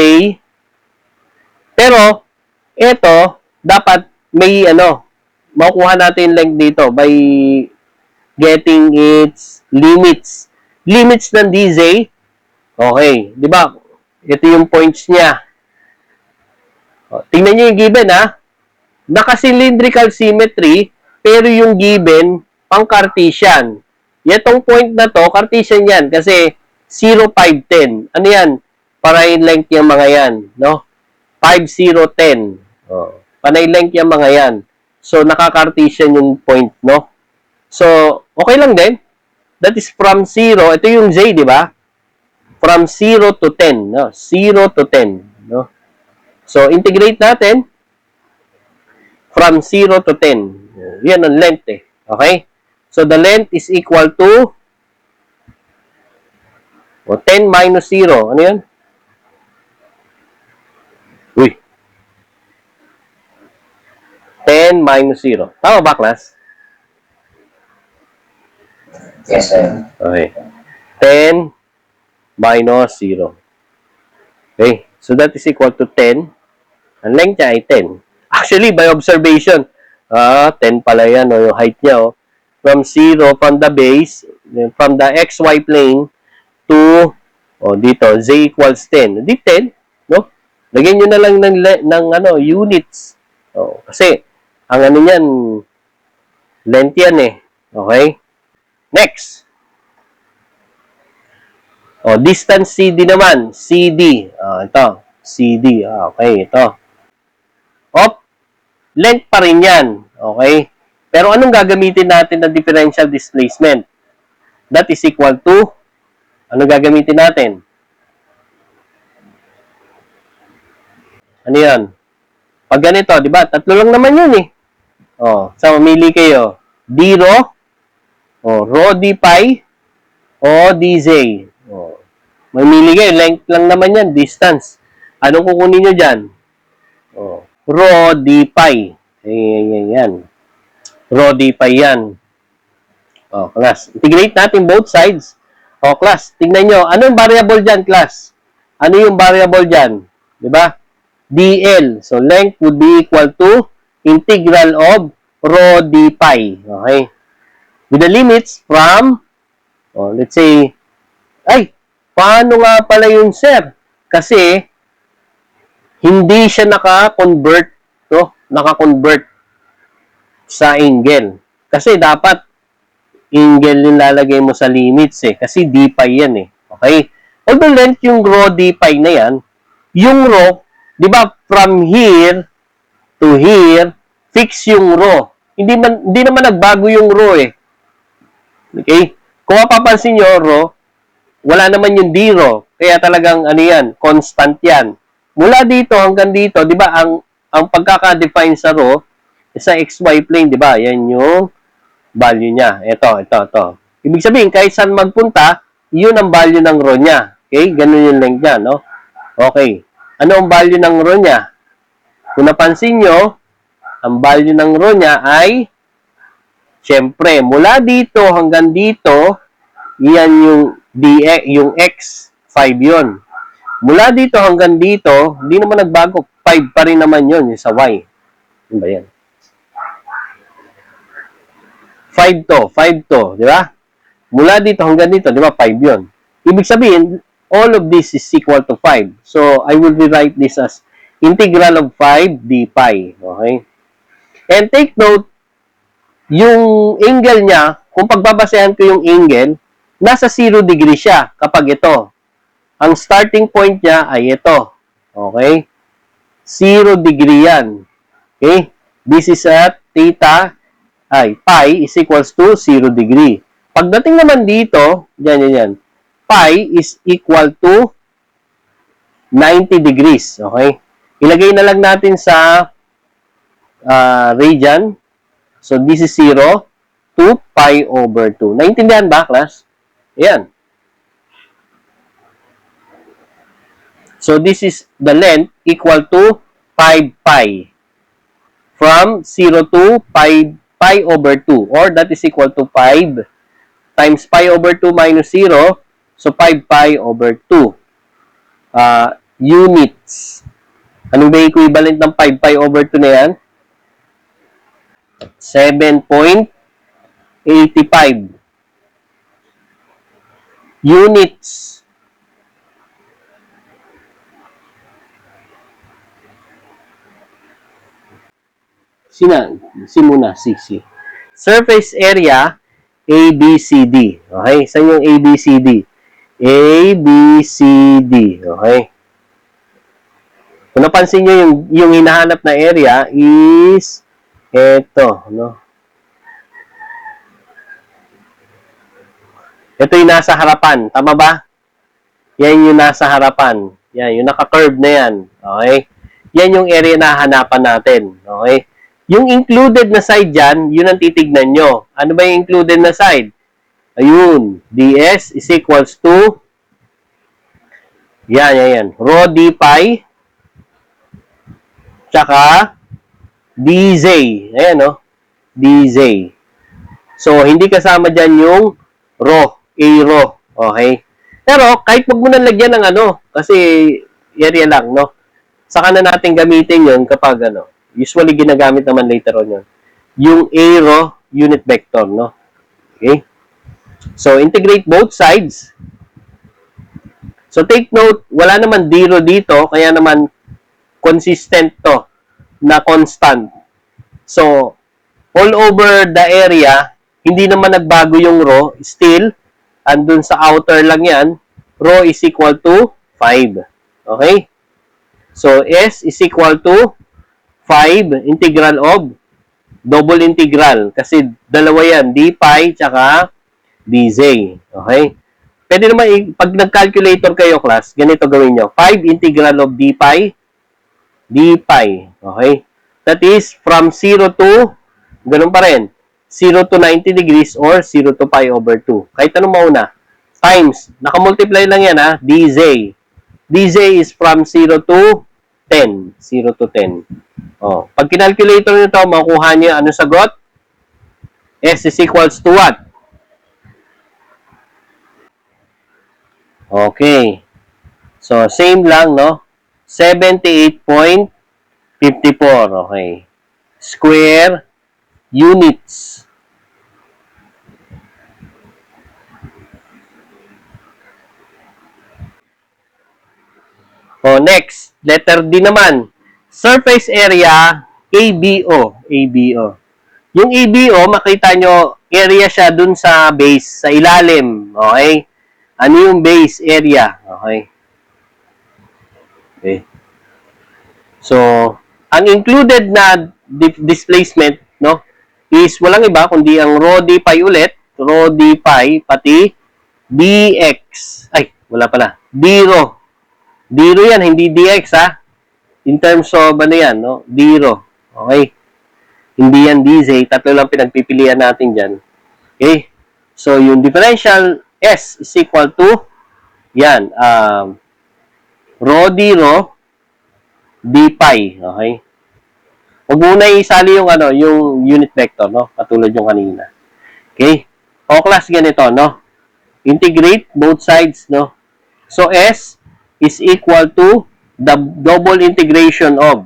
Pero, ito, dapat may makukuha natin yung length dito by getting its limits. Limits ng DZ. Okay. Di ba? Ito yung points niya. O, tingnan nyo yung given, ha? Naka-cylindrical symmetry, pero yung given, pang Cartesian. Itong point na to, Cartesian yan, kasi 0, 5, 10. Ano yan? Panay length yung mga yan, no? 5, 0, 10. O, panay length yung mga yan. So, naka-Cartesian yung point, no? So, okay lang din. That is from 0. Ito yung Z, di ba? From 0 to 10, no? 0 to 10, no? So, integrate natin from 0 to 10. Yan ang length eh. Okay? So, the length is equal to 10 minus 0. Ano yan? Uy. 10 minus 0. Tama ba, class? Yes, sir. Okay. 10 minus 0. Okay? So, that is equal to 10. Ang length niya ay 10. Actually, by observation, 10 pala yan, o, yung height niya, o. From 0, from the base, from the xy plane to, dito, z equals 10. Di 10, no? Lagyan nyo na lang ng units. Kasi, ang ano yan, length yan eh. Okay? Next. Distance CD naman. CD. Ito. CD. Okay, ito. Length pa rin yan. Okay? Pero anong gagamitin natin na differential displacement? That is equal to, anong gagamitin natin? Ano yan? Pag ganito, di ba? Tatlo lang naman yun eh. So, mamili kayo. D rho, rho d pi, o dz. Mamili kayo. Length lang naman yan. Distance. Anong kukunin nyo dyan? Rho d pi. Yan. Rho d pi yan. Class. Integrate natin both sides. Class. Tingnan nyo. Anong variable dyan, class? Ano yung variable dyan? Diba? dl. So, length would be equal to integral of rho d pi. Okay? With the limits from, let's say, paano nga pala yun, sir? Kasi, hindi siya naka-convert, no? Naka-convert sa angle. Kasi dapat angle yung lalagay mo sa limits eh. Kasi d pi yan eh. Okay? Although length yung rho d pi na yan, yung rho, di ba, from here to here, fix yung rho. Hindi naman nagbago yung rho eh. Okay? Kung mapapansin nyo, rho, wala naman yung d rho. Kaya talagang ano yan, constant yan. Mula dito hanggang dito, di ba, ang pagkaka-define sa rho, sa xy plane, di ba, yan yung value niya. Ito. Ibig sabihin, kahit saan magpunta, yun ang value ng rho niya. Okay? Ganun yung length niya, no? Okay. Ano ang value ng rho niya? Kung napansin nyo, ang value ng rho niya ay, syempre, mula dito hanggang dito, yan yung dx, yung x, 5 yun. Mula dito hanggang dito, hindi naman nagbago. 5 pa rin naman yun, yung sa y. Ano ba yan? 5 to, di ba? Mula dito hanggang dito, di ba? 5 yun. Ibig sabihin, all of this is equal to 5. So, I will rewrite this as integral of 5 d pi. Okay? And take note, yung angle niya, kung pagbabasehan ko yung angle, nasa 0 degree siya kapag ito. Ang starting point niya ay ito. Okay? 0 degree yan. Okay? This is at pi is equals to 0 degree. Pagdating naman dito, yan. Pi is equal to 90 degrees. Okay? Ilagay na lang natin sa radian. So, this is 0 to pi over 2. Naintindihan ba, class? Ayan. So, this is the length equal to 5 pi. From 0 to pi over 2. Or that is equal to 5 times pi over 2 minus 0. So, 5 pi over 2. Units. Ano ba equivalent ng 5 pi over 2 na yan? 7.85 units. Muna, C. Surface area, ABCD. Okay? Saan yung ABCD? ABCD. Okay? Kung napansin nyo, yung hinahanap na area is ito. No? Ito yung nasa harapan. Tama ba? Yan yung nasa harapan. Yan, yung naka-curve na yan. Okay? Yan yung area na hanapan natin. Okay? Yung included na side dyan, yun ang titignan nyo. Ano ba yung included na side? Ayun. ds is equals to yan. Rho d pi tsaka dz. Ayan, no? dz. So, hindi kasama dyan yung rho. A-rho. Okay? Pero, kahit wag mo na lagyan ng kasi area lang, no? Saka na natin gamitin yun kapag usually ginagamit naman later on yun. Yung A-rho unit vector, no? Okay? So, integrate both sides. So, take note, wala naman zero dito, kaya naman consistent to na constant. So, all over the area, hindi naman nagbago yung rho, still, andun sa outer lang yan, rho is equal to 5. Okay? So, S is equal to 5 integral of double integral. Kasi dalawa yan, d pi tsaka dz. Okay? Pwede naman, pag nag-calculator kayo, class, ganito gawin nyo. 5 integral of d pi. Okay? That is from 0 to, ganun pa rin, 0 to 90 degrees or 0 to pi over 2. Kahit anong mauna. Times, nakamultiply lang yan ha, dz. dz is from 0 to 10. 0 to 10. Oh, pag kinalculator nyo ito, makukuha nyo ano sagot? S is equals to what? Okay. So, same lang, no? 78.54. Okay. Square units. Oh, next. Letter D naman. Surface area, ABO. Yung ABO, makita nyo, area siya dun sa base, sa ilalim. Okay? Ano yung base area? Okay? So, ang included na displacement, no, is walang iba kundi ang rho d pi ulit, rho d pi, pati dx. Ay, wala pala. D-rho. D-rho yan, hindi dx, ha? In terms of, yan, no? D-rho. Okay? Hindi yan dz. Tatlo lang pinagpipilian natin dyan. Okay? So, yung differential S is equal to, yan, rho d-rho, d pi. Okay? Huwag muna isali yung, yung unit vector, no? Katulad yung kanina. Okay? O, class, ganito, no? Integrate both sides, no? So, S is equal to the double integration of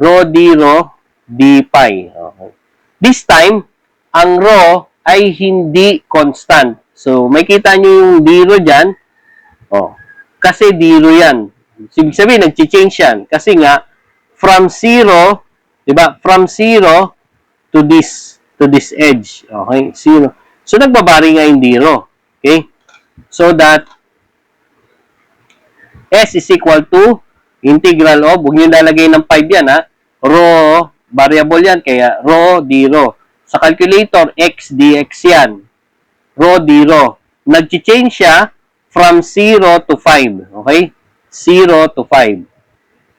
rho d-rho d pi. Okay. This time, ang rho ay hindi constant. So, may kita nyo yung d-rho dyan. Oh, kasi d-rho yan. Ibig sabihin, nag-change yan. Kasi nga, from 0, diba? From 0 to this edge. Okay? 0. So, nagbabari nga yung d-rho. Okay? So that S is equal to integral of, huwag nyo nalagay ng 5 yan, ha? Rho variable yan, kaya rho, d rho. Sa calculator, x dx yan. Rho, d rho. Nag-change siya from 0 to 5. Okay? 0 to 5.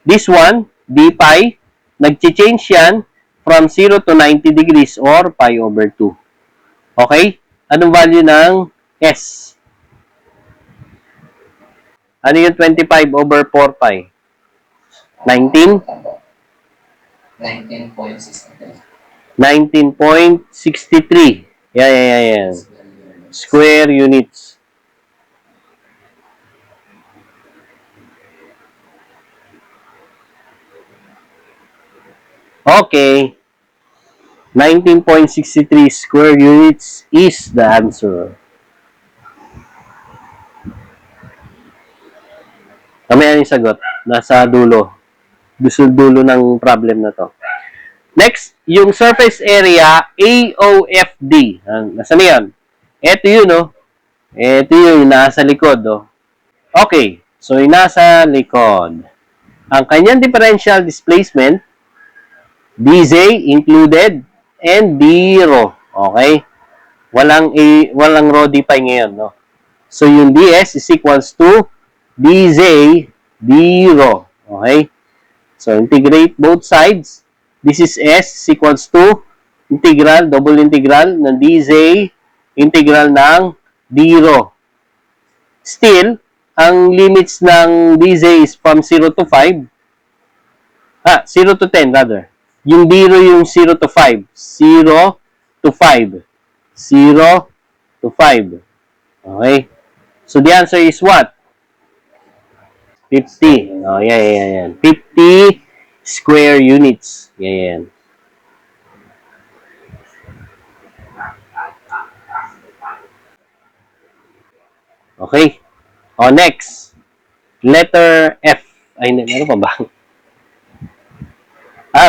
This one, d pi, nag-change yan from 0 to 90 degrees or pi over 2. Okay? Anong value ng s? Ano yung 25 over 4 pi? 19? 19.63. 19.63. Yan. Square units. Okay. 19.63 square units is the answer. Mamaya yung sagot. Nasa dulo. Dulo ng problem na to. Next, yung surface area AOFD. Nasaan yan? Ito yun, no? Ito yung nasa likod, no? Okay. So, yung nasa likod. Ang kanyang differential displacement, dz included, and d rho. Okay? Walang rho d pi ngayon, no? So, yung ds is equals to dz d rho. Okay? So, integrate both sides. This is s equals to integral, double integral ng dz, integral ng d rho. Still, ang limits ng dz is from 0 to 5. 0 to 10 rather. Yung d rho yung 0 to 5. 0 to 5. 0 to 5. Okay? So, the answer is what? 50. Oh, yan. 50 square units. Yan. Okay. Oh, next. Letter F. Ay, ano pa ba?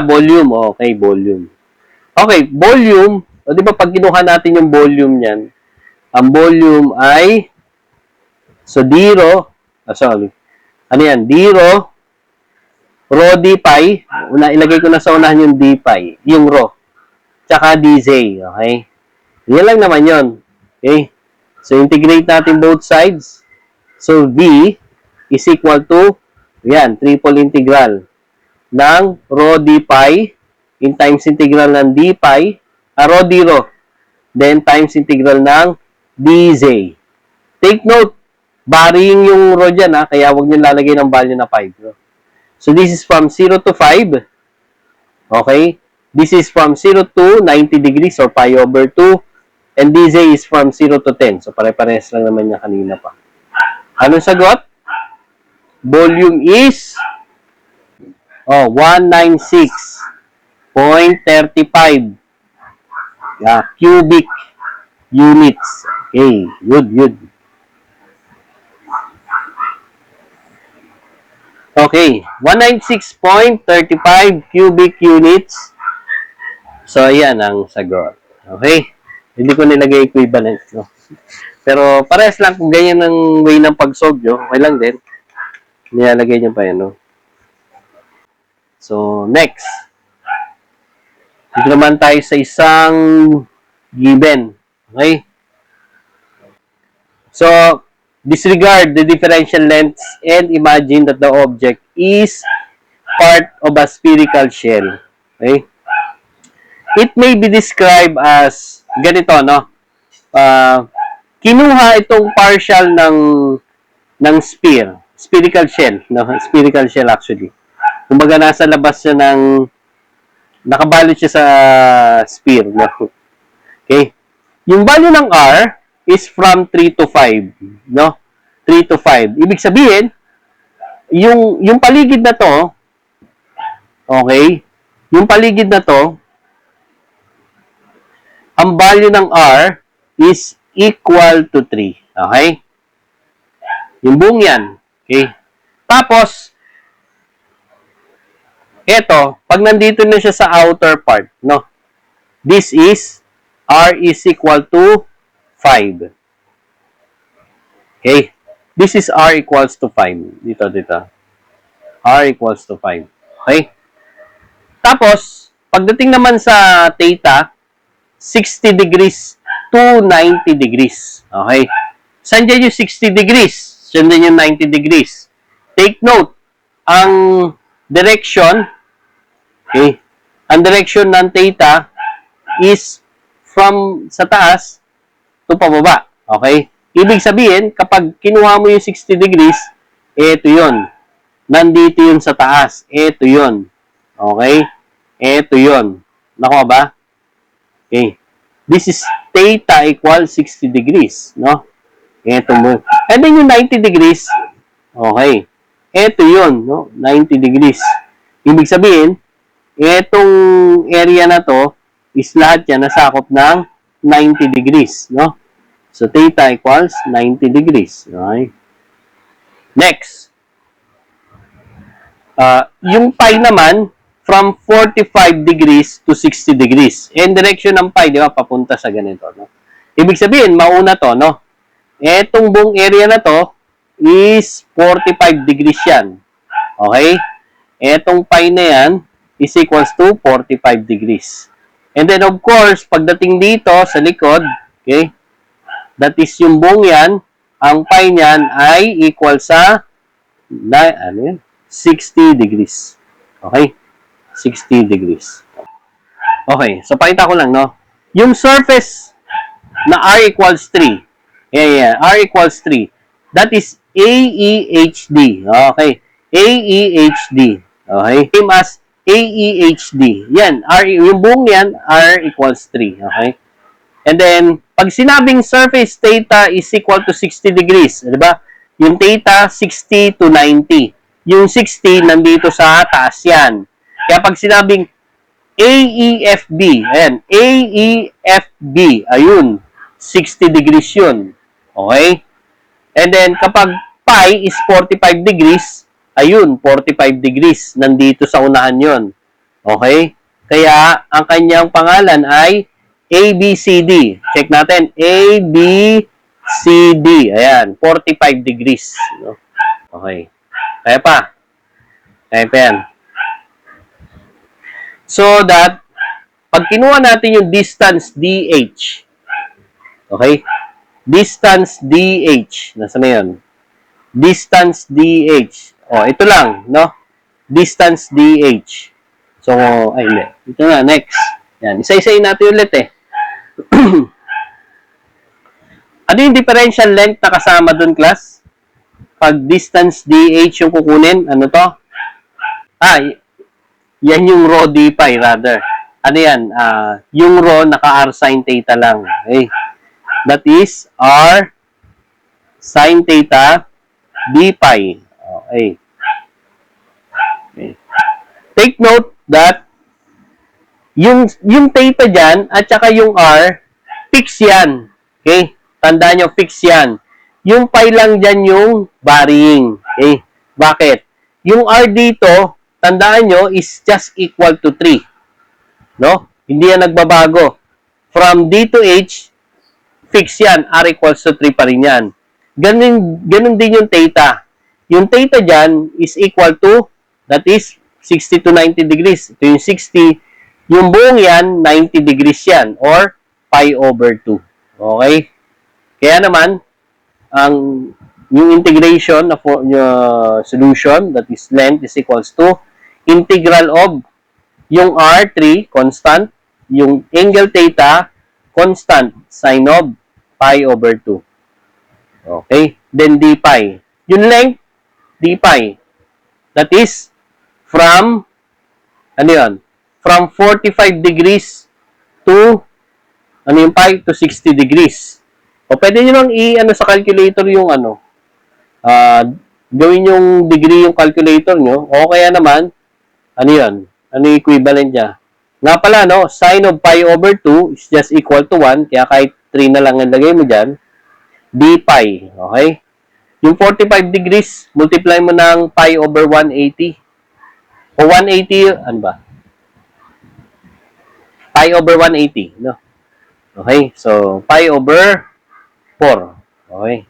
Volume. Okay, volume. Okay, volume. O, di ba pag kinuha natin yung volume niyan, ang volume ay so, d rho, sorry. Ano yan? D rho, rho d pi. Ilagay ko na sa unahan yung d pi, yung rho. Tsaka dz. Okay? Yan lang naman yun. Okay? So, integrate natin both sides. So, v is equal to, yan, triple integral ng rho d pi in times integral ng d pi, rho d rho, then times integral ng dz. Take note, varying yung rho dyan, kaya huwag nyo lalagay ng value na 5. No? So, this is from 0 to 5. Okay? This is from 0 to 90 degrees or pi over 2. And dz is from 0 to 10. So, pare-pares lang naman niya kanina pa. Anong sagot? Volume is 196.35 cubic units. Okay, good. Okay, 196.35 cubic units. So, ayan ang sagot. Okay? Hindi ko nilagay equivalent, no? Pero, parehas lang kung ganyan ang way ng pag-solve nyo. Okay lang din. Nilalagay nyo pa yan, no? So, next. Dito naman tayo sa isang given. Okay? So, disregard the differential lengths and imagine that the object is part of a spherical shell. Okay? It may be described as ganito, no? Kinuha itong partial ng sphere, spherical shell, no? Spherical shell actually. Kumbaga nasa labas siya nakabalot siya sa sphere, no? Okay? Yung value ng R is from 3 to 5, no? 3 to 5. Ibig sabihin, yung paligid na to, okay? Yung paligid na to, ang value ng R is equal to 3. Okay? Yung buong yan. Okay? Tapos, eto, pag nandito na siya sa outer part, no? This is, R is equal to 5. Okay? This is R equals to 5. Dito. R equals to 5. Okay? Tapos, Pagdating naman sa theta, 60 degrees to 90 degrees. Okay? Saan dyan yung 60 degrees? Saan din yung 90 degrees? Take note, ang direction, okay, ang direction ng theta is from sa taas to pababa. Okay? Ibig sabihin, kapag kinuha mo yung 60 degrees, ito yun. Nandito yun sa taas. Ito yun. Okay? Ito yun. Nakuha ba? Okay. This is theta equals 60 degrees. No? Ito mo. And then yung 90 degrees, okay. Ito yun. No? 90 degrees. Ibig sabihin, itong area na to is lahat yan nasakop ng 90 degrees. No? So, theta equals 90 degrees. Okay? Next. Yung pi naman, from 45 degrees to 60 degrees. And direction ng pi, di ba, papunta sa ganito. No? Ibig sabihin, mauna to, no? Etong buong area na to is 45 degrees yan. Okay? Etong pi na yan is equals to 45 degrees. And then, of course, pagdating dito sa likod, okay, that is yung buong yan, ang pi niyan ay equal sa 60 degrees. Okay? 60 degrees. Okay, so pakita ko lang, no? Yung surface na r equals 3. R equals 3. That is AEHD. Okay. AEHD. Okay. Same as AEHD. Yan. Yung buong yan, r equals 3. Okay. And then, pag sinabing surface theta is equal to 60 degrees, di ba? Yung theta, 60 to 90. Yung 60, nandito sa taas yan. Kaya pag sinabing AEFB, ayan, AEFB, ayun, 60 degrees yun. Okay? And then, kapag pi is 45 degrees, ayun, 45 degrees, nandito sa unahan yun. Okay? Kaya, ang kanyang pangalan ay ABCD. Check natin, ABCD, ayan, 45 degrees. No? Okay. Kaya pa. Kaya pa yan. So that, pag kinuha natin yung distance DH, okay? Distance DH, nasa na yun? Distance DH. Oh, ito lang, no? Distance DH. So, ay, hindi. Ito na, next. Yan, isa-isayin natin ulit eh. Ano yung differential length na kasama dun, class? Pag distance DH yung kukunin, ano to? Yan yung rho d pi, rather. Ano yan? Yung rho, naka-r sin theta lang. Okay? That is r sin theta d pi. Okay. Okay. Take note that yung theta dyan at saka yung r, fix yan. Okay? Tandaan nyo, fix yan. Yung pi lang dyan yung varying. Okay? Bakit? Yung r dito, tandaan nyo, is just equal to 3. No? Hindi yan nagbabago. From D to H, fix yan. R equals to 3 pa rin yan. Ganun din yung theta. Yung theta dyan is equal to, that is, 60 to 90 degrees. Ito yung 60. Yung buong yan, 90 degrees yan. Or, pi over 2. Okay? Kaya naman, yung integration of solution, that is length, is equals to integral of yung R3, constant, yung angle theta, constant, sine of pi over 2. Okay? Then d pi. Yung length, d pi. That is from, ano yun? From 45 degrees to, ano yung pi? To 60 degrees. O pwede nyo lang i-ano sa calculator yung ano, gawin yung degree yung calculator nyo, o kaya naman, ano yun? Ano yung equivalent niya? Nga pala, no? Sine of pi over 2 is just equal to 1. Kaya kahit 3 na lang ang lagay mo dyan. D pi. Okay? Yung 45 degrees, multiply mo ng pi over 180. O 180, ano ba? Pi over 180. No? Okay? So, pi over 4. Okay?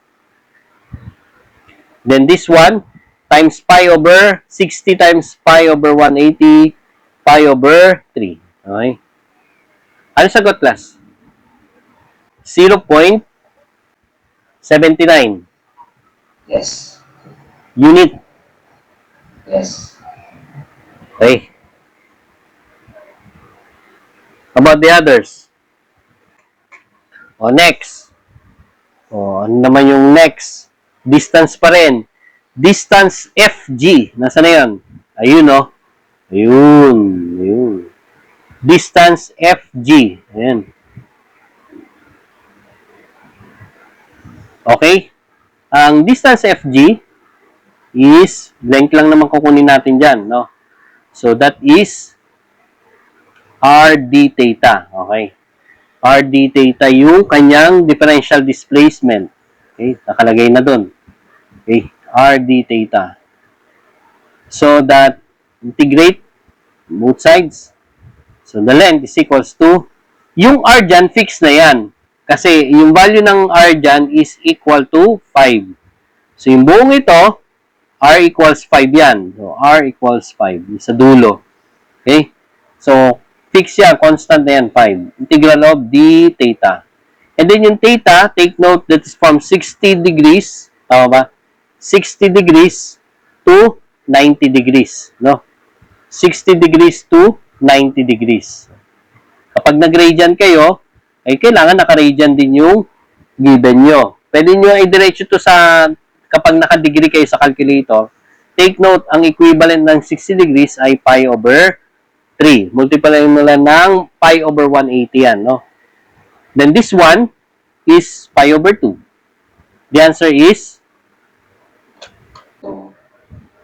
Then this one, times pi over 60 times pi over 180, pi over 3. Okay? Ano sagot, class? 0.79 Yes. unit. Yes. Okay. How about the others? O, next. O, ano naman yung next? Distance pa rin. Distance FG. Nasaan na yun? Ayun, no? Ayun. Ayun. Distance FG. Ayan. Okay? Ang distance FG is, blank lang naman kukunin natin dyan, no? So, that is RD theta. Okay? RD theta yung kanyang differential displacement. Okay? Nakalagay na dun. Okay? RD theta. So, that integrate both sides. So, the length is equals to, yung R dyan, fixed na yan. Kasi, yung value ng R dyan is equal to 5. So, yung buong ito, R equals 5 yan. So, R equals 5. Sa dulo. Okay? So, fixed yan. Constant na yan, 5. Integral of d theta. And then, yung theta, take note that is from 60 degrees. Tama ba? 60 degrees to 90 degrees. No? 60 degrees to 90 degrees. Kapag nag-radian kayo, ay kailangan naka-radian din yung given nyo. Pwede nyo i-diretso to sa, kapag naka-degree kayo sa calculator, take note, ang equivalent ng 60 degrees ay pi over 3. Multiply mo lang ng pi over 180 yan, no? Then this one is pi over 2. The answer is,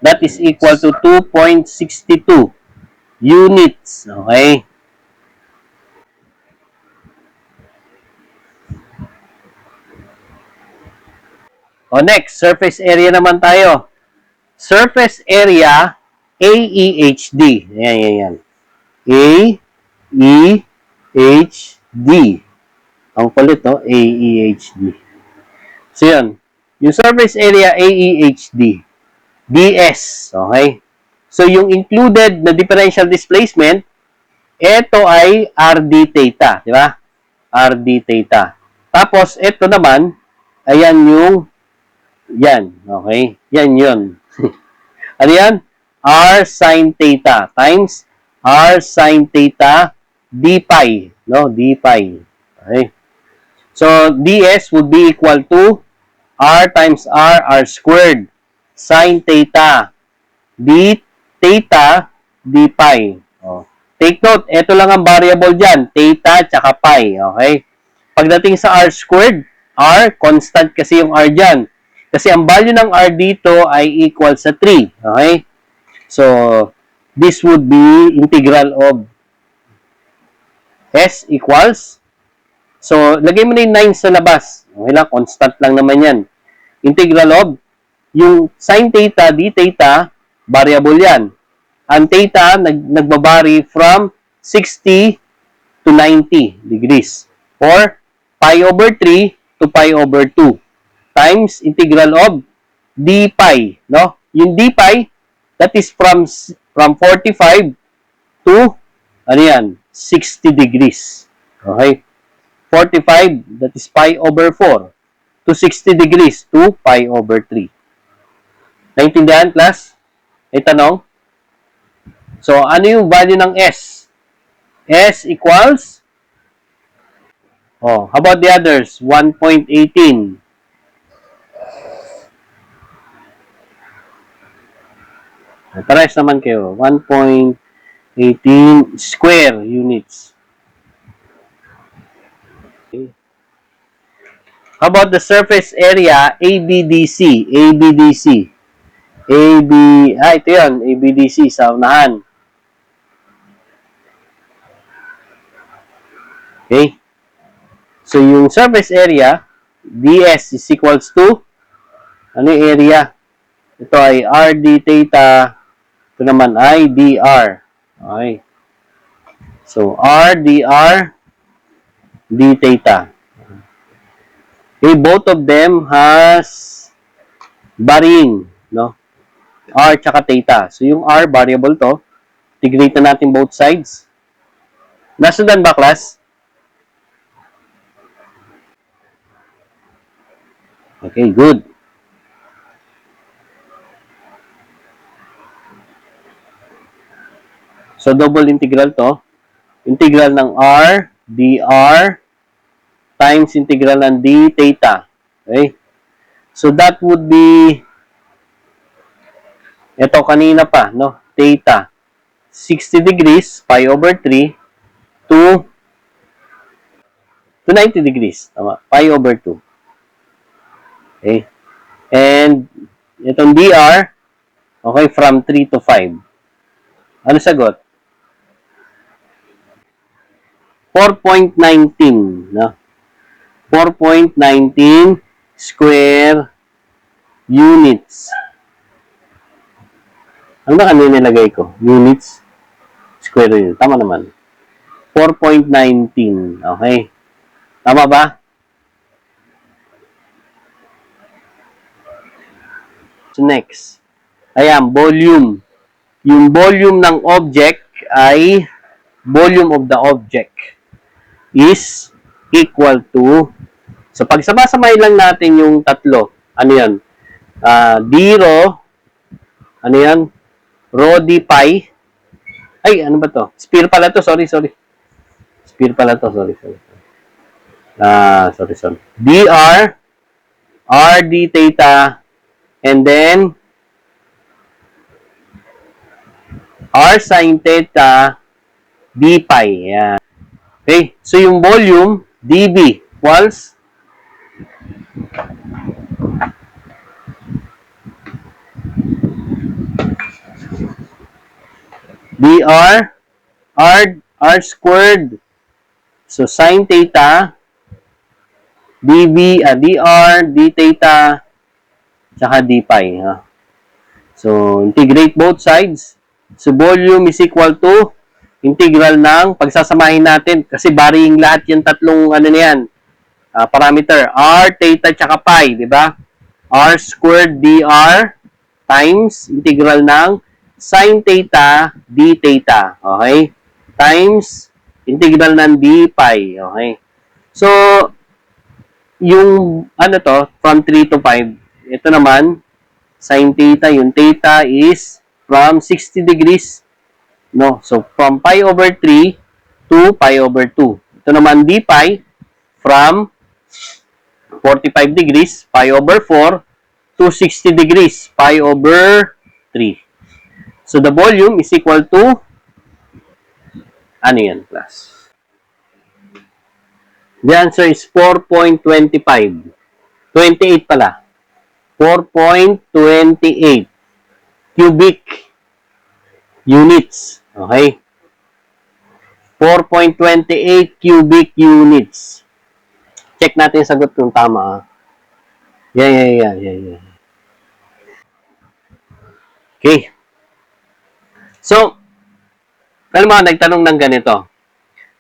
that is equal to 2.62 units. Okay? O next, surface area naman tayo. Surface area AEHD. Ayan, yan, yan. AEHD. Ang kulit, no? AEHD. So, yun. Yung surface area AEHD. DS. Okay? So, yung included na differential displacement, ito ay RD theta. Di ba? RD theta. Tapos, ito naman, ayan yung yan. Okay? Yan yun. Ano yan? R sin theta times R sin theta d pi. No? D pi. Okay? So, ds would be equal to R times R squared sin theta d theta d pi. Oh. Take note, ito lang ang variable dyan. Theta tsaka pi. Okay? Pagdating sa R squared, R, constant kasi yung R dyan. Kasi ang value ng R dito ay equal sa 3. Okay? So, this would be integral of S equals. So, lagay mo na yung 9 sa labas. Okay lang, constant lang naman yan. Integral of, yung sin theta, d theta, variable yan. Ang theta, nagbabari from 60 to 90 degrees. Or, pi over 3 to pi over 2. Times integral of d pi, no? Yung d pi, that is from 45 to, ano yan, 60 degrees. Okay? 45, that is pi over 4, to 60 degrees, to pi over 3. Naintindihan, class? May tanong? So, ano yung value ng S? S equals, how about the others? 1.18. Pares naman kayo. 1.18 square units. Okay. How about the surface area ABDC? ABDC. Ito yun. ABDC sa unahan. Okay. So, yung surface area, DS is equals to, ano yung area? Ito ay RD theta. Ito naman ay DR. Okay. So, R, DR, d theta. Okay, both of them has varying, no? R tsaka theta. So, yung R, variable to. Integrate na natin both sides. Nasundan ba, class? Okay, good. So, double integral to. Integral ng r, dr, times integral ng d theta. Okay? So, that would be, ito kanina pa, no? Theta. 60 degrees, pi over 3, to 90 degrees. Tama. Pi over 2. Okay? And, itong dr, okay, from 3 to 5. Ano sagot? 4.19, no? 4.19 square units. Ano ba kanina nilagay ko? Units, square unit. Tama naman. 4.19. Okay. Tama ba? So next. Ayan, volume. Yung volume ng object ay volume of the object is equal to, so pagsama-samahin lang natin yung tatlo. Ano yan? D rho, ano yan? Rho d pi. Ay, ano ba to? Sphere pala to. Sorry. Sphere pala to. Sorry. Sorry. dr, r d theta, and then r sin theta, d pi. Yan. Okay. So, yung volume, dB, equals dr, r squared. So, sin theta, dB, dr, d theta, tsaka d pi. Ha? So, integrate both sides. So, volume is equal to integral ng pagsasamahin natin. Kasi varying lahat yung tatlong ano na yan, parameter. R, theta, tsaka pi. Di ba? R squared dr times integral ng sin theta, d theta. Okay? Times integral ng d pi. Okay? So, yung ano to, from 3 to 5, ito naman, sin theta, yung theta is from 60 degrees, no? So, from pi over 3 to pi over 2. Ito naman, d pi, from 45 degrees, pi over 4, to 60 degrees, pi over 3. So, the volume is equal to, ano yan, class? The answer is 4.25. 28 pala. 4.28 cubic units. Okay? 4.28 cubic units. Check natin yung sagot kung tama. Yeah. Okay. So, alam mo, nagtanong ng ganito.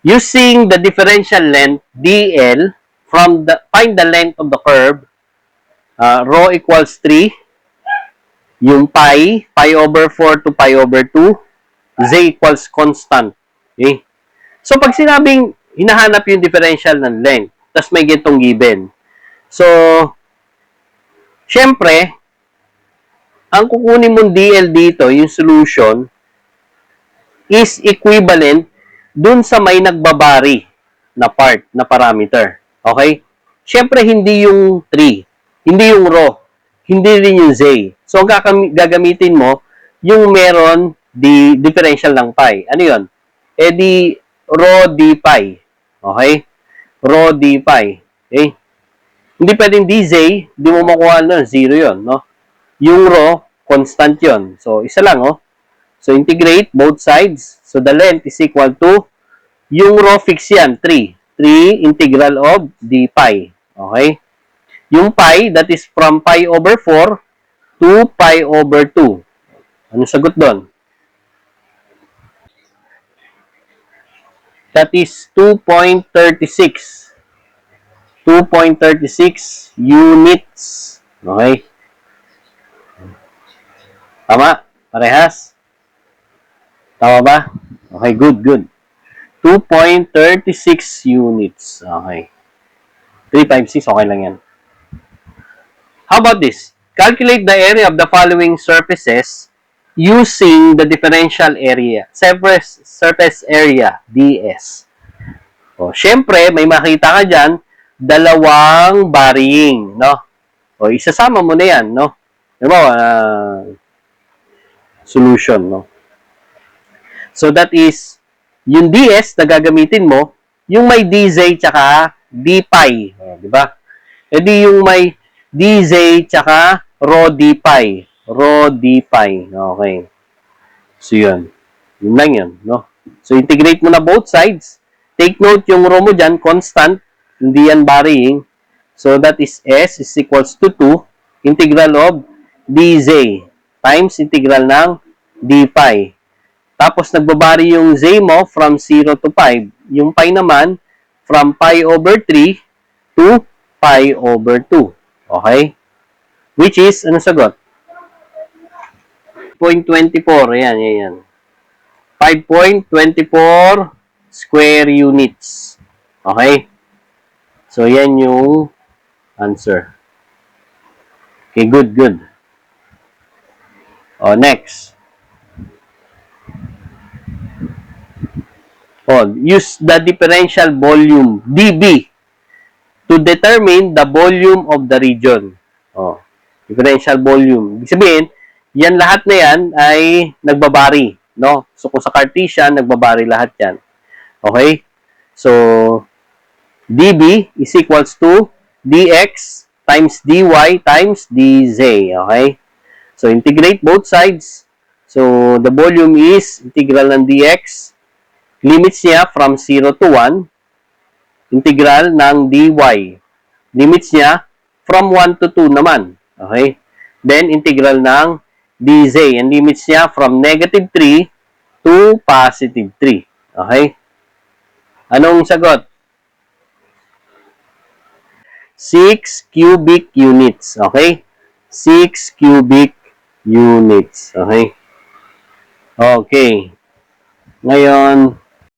Using the differential length, DL, find the length of the curve, rho equals 3, yung pi over 4 to pi over 2, z equals constant. Okay? So, pag sinabing hinahanap yung differential ng length, tas may gitong given. So, syempre, ang kukunin mong DL dito, yung solution, is equivalent dun sa may nagbabari na part, na parameter. Okay? Syempre, hindi yung 3, hindi yung rho, hindi rin yung z. So, gagamitin mo yung meron di differential ng pi. Ano yun? Eh di rho d pi. Okay? Rho d pi. Okay? Hindi pwedeng dz, di mo makuha na, 0 yun, no? Yung rho, constant yun. So, isa lang, oh. So, integrate both sides. So, the length is equal to, yung rho fix yan, 3. 3 integral of d pi. Okay? Yung pi, that is from pi over 4 to pi over 2. Ano sagot doon? That is 2.36. 2.36 units. Okay? Tama? Parehas? Tama ba? Okay, good. 2.36 units. Okay. 356, okay lang yan. How about this? Calculate the area of the following surfaces using the differential area. Surface area, DS. O, syempre, may makita ka dyan, dalawang varying, no? O, isasama mo na yan, no? Diba, solution, no? So, that is, yung DS na gagamitin mo, yung may DZ tsaka dpi. O, diba? E di yung may DZ tsaka rho dpi. Rho dpi. Okay. So, yun. Yun lang yun, no? So, integrate mo na both sides. Take note yung rho mo dyan, constant. Hindi yan varying. So, that is S is equals to 2 integral of dz times integral ng dpi. Tapos, nagbabari yung z mo from 0 to 5. Yung pi naman, from pi over 3 to pi over 2. Okay? Which is, ano sagot? 5.24. Ayan, ayan. 5.24 square units. Okay? So, yan yung answer. Okay, good, good. O, next. O, use the differential volume, dB, to determine the volume of the region. O, differential volume. Ibig sabihin, yan lahat na yan ay nagbabari. No? So, kung sa Cartesian, nagbabari lahat yan. Okay? So, dB is equals to dx times dy times dz. Okay? So, integrate both sides. So, the volume is integral ng dx. Limits niya from 0 to 1. Integral ng dy. Limits niya from 1 to 2 naman. Okay? Then, integral ng dz. And limits niya from negative 3 to positive 3. Okay? Anong sagot? 6 cubic units. Okay? 6 cubic units. Okay? Okay. Ngayon,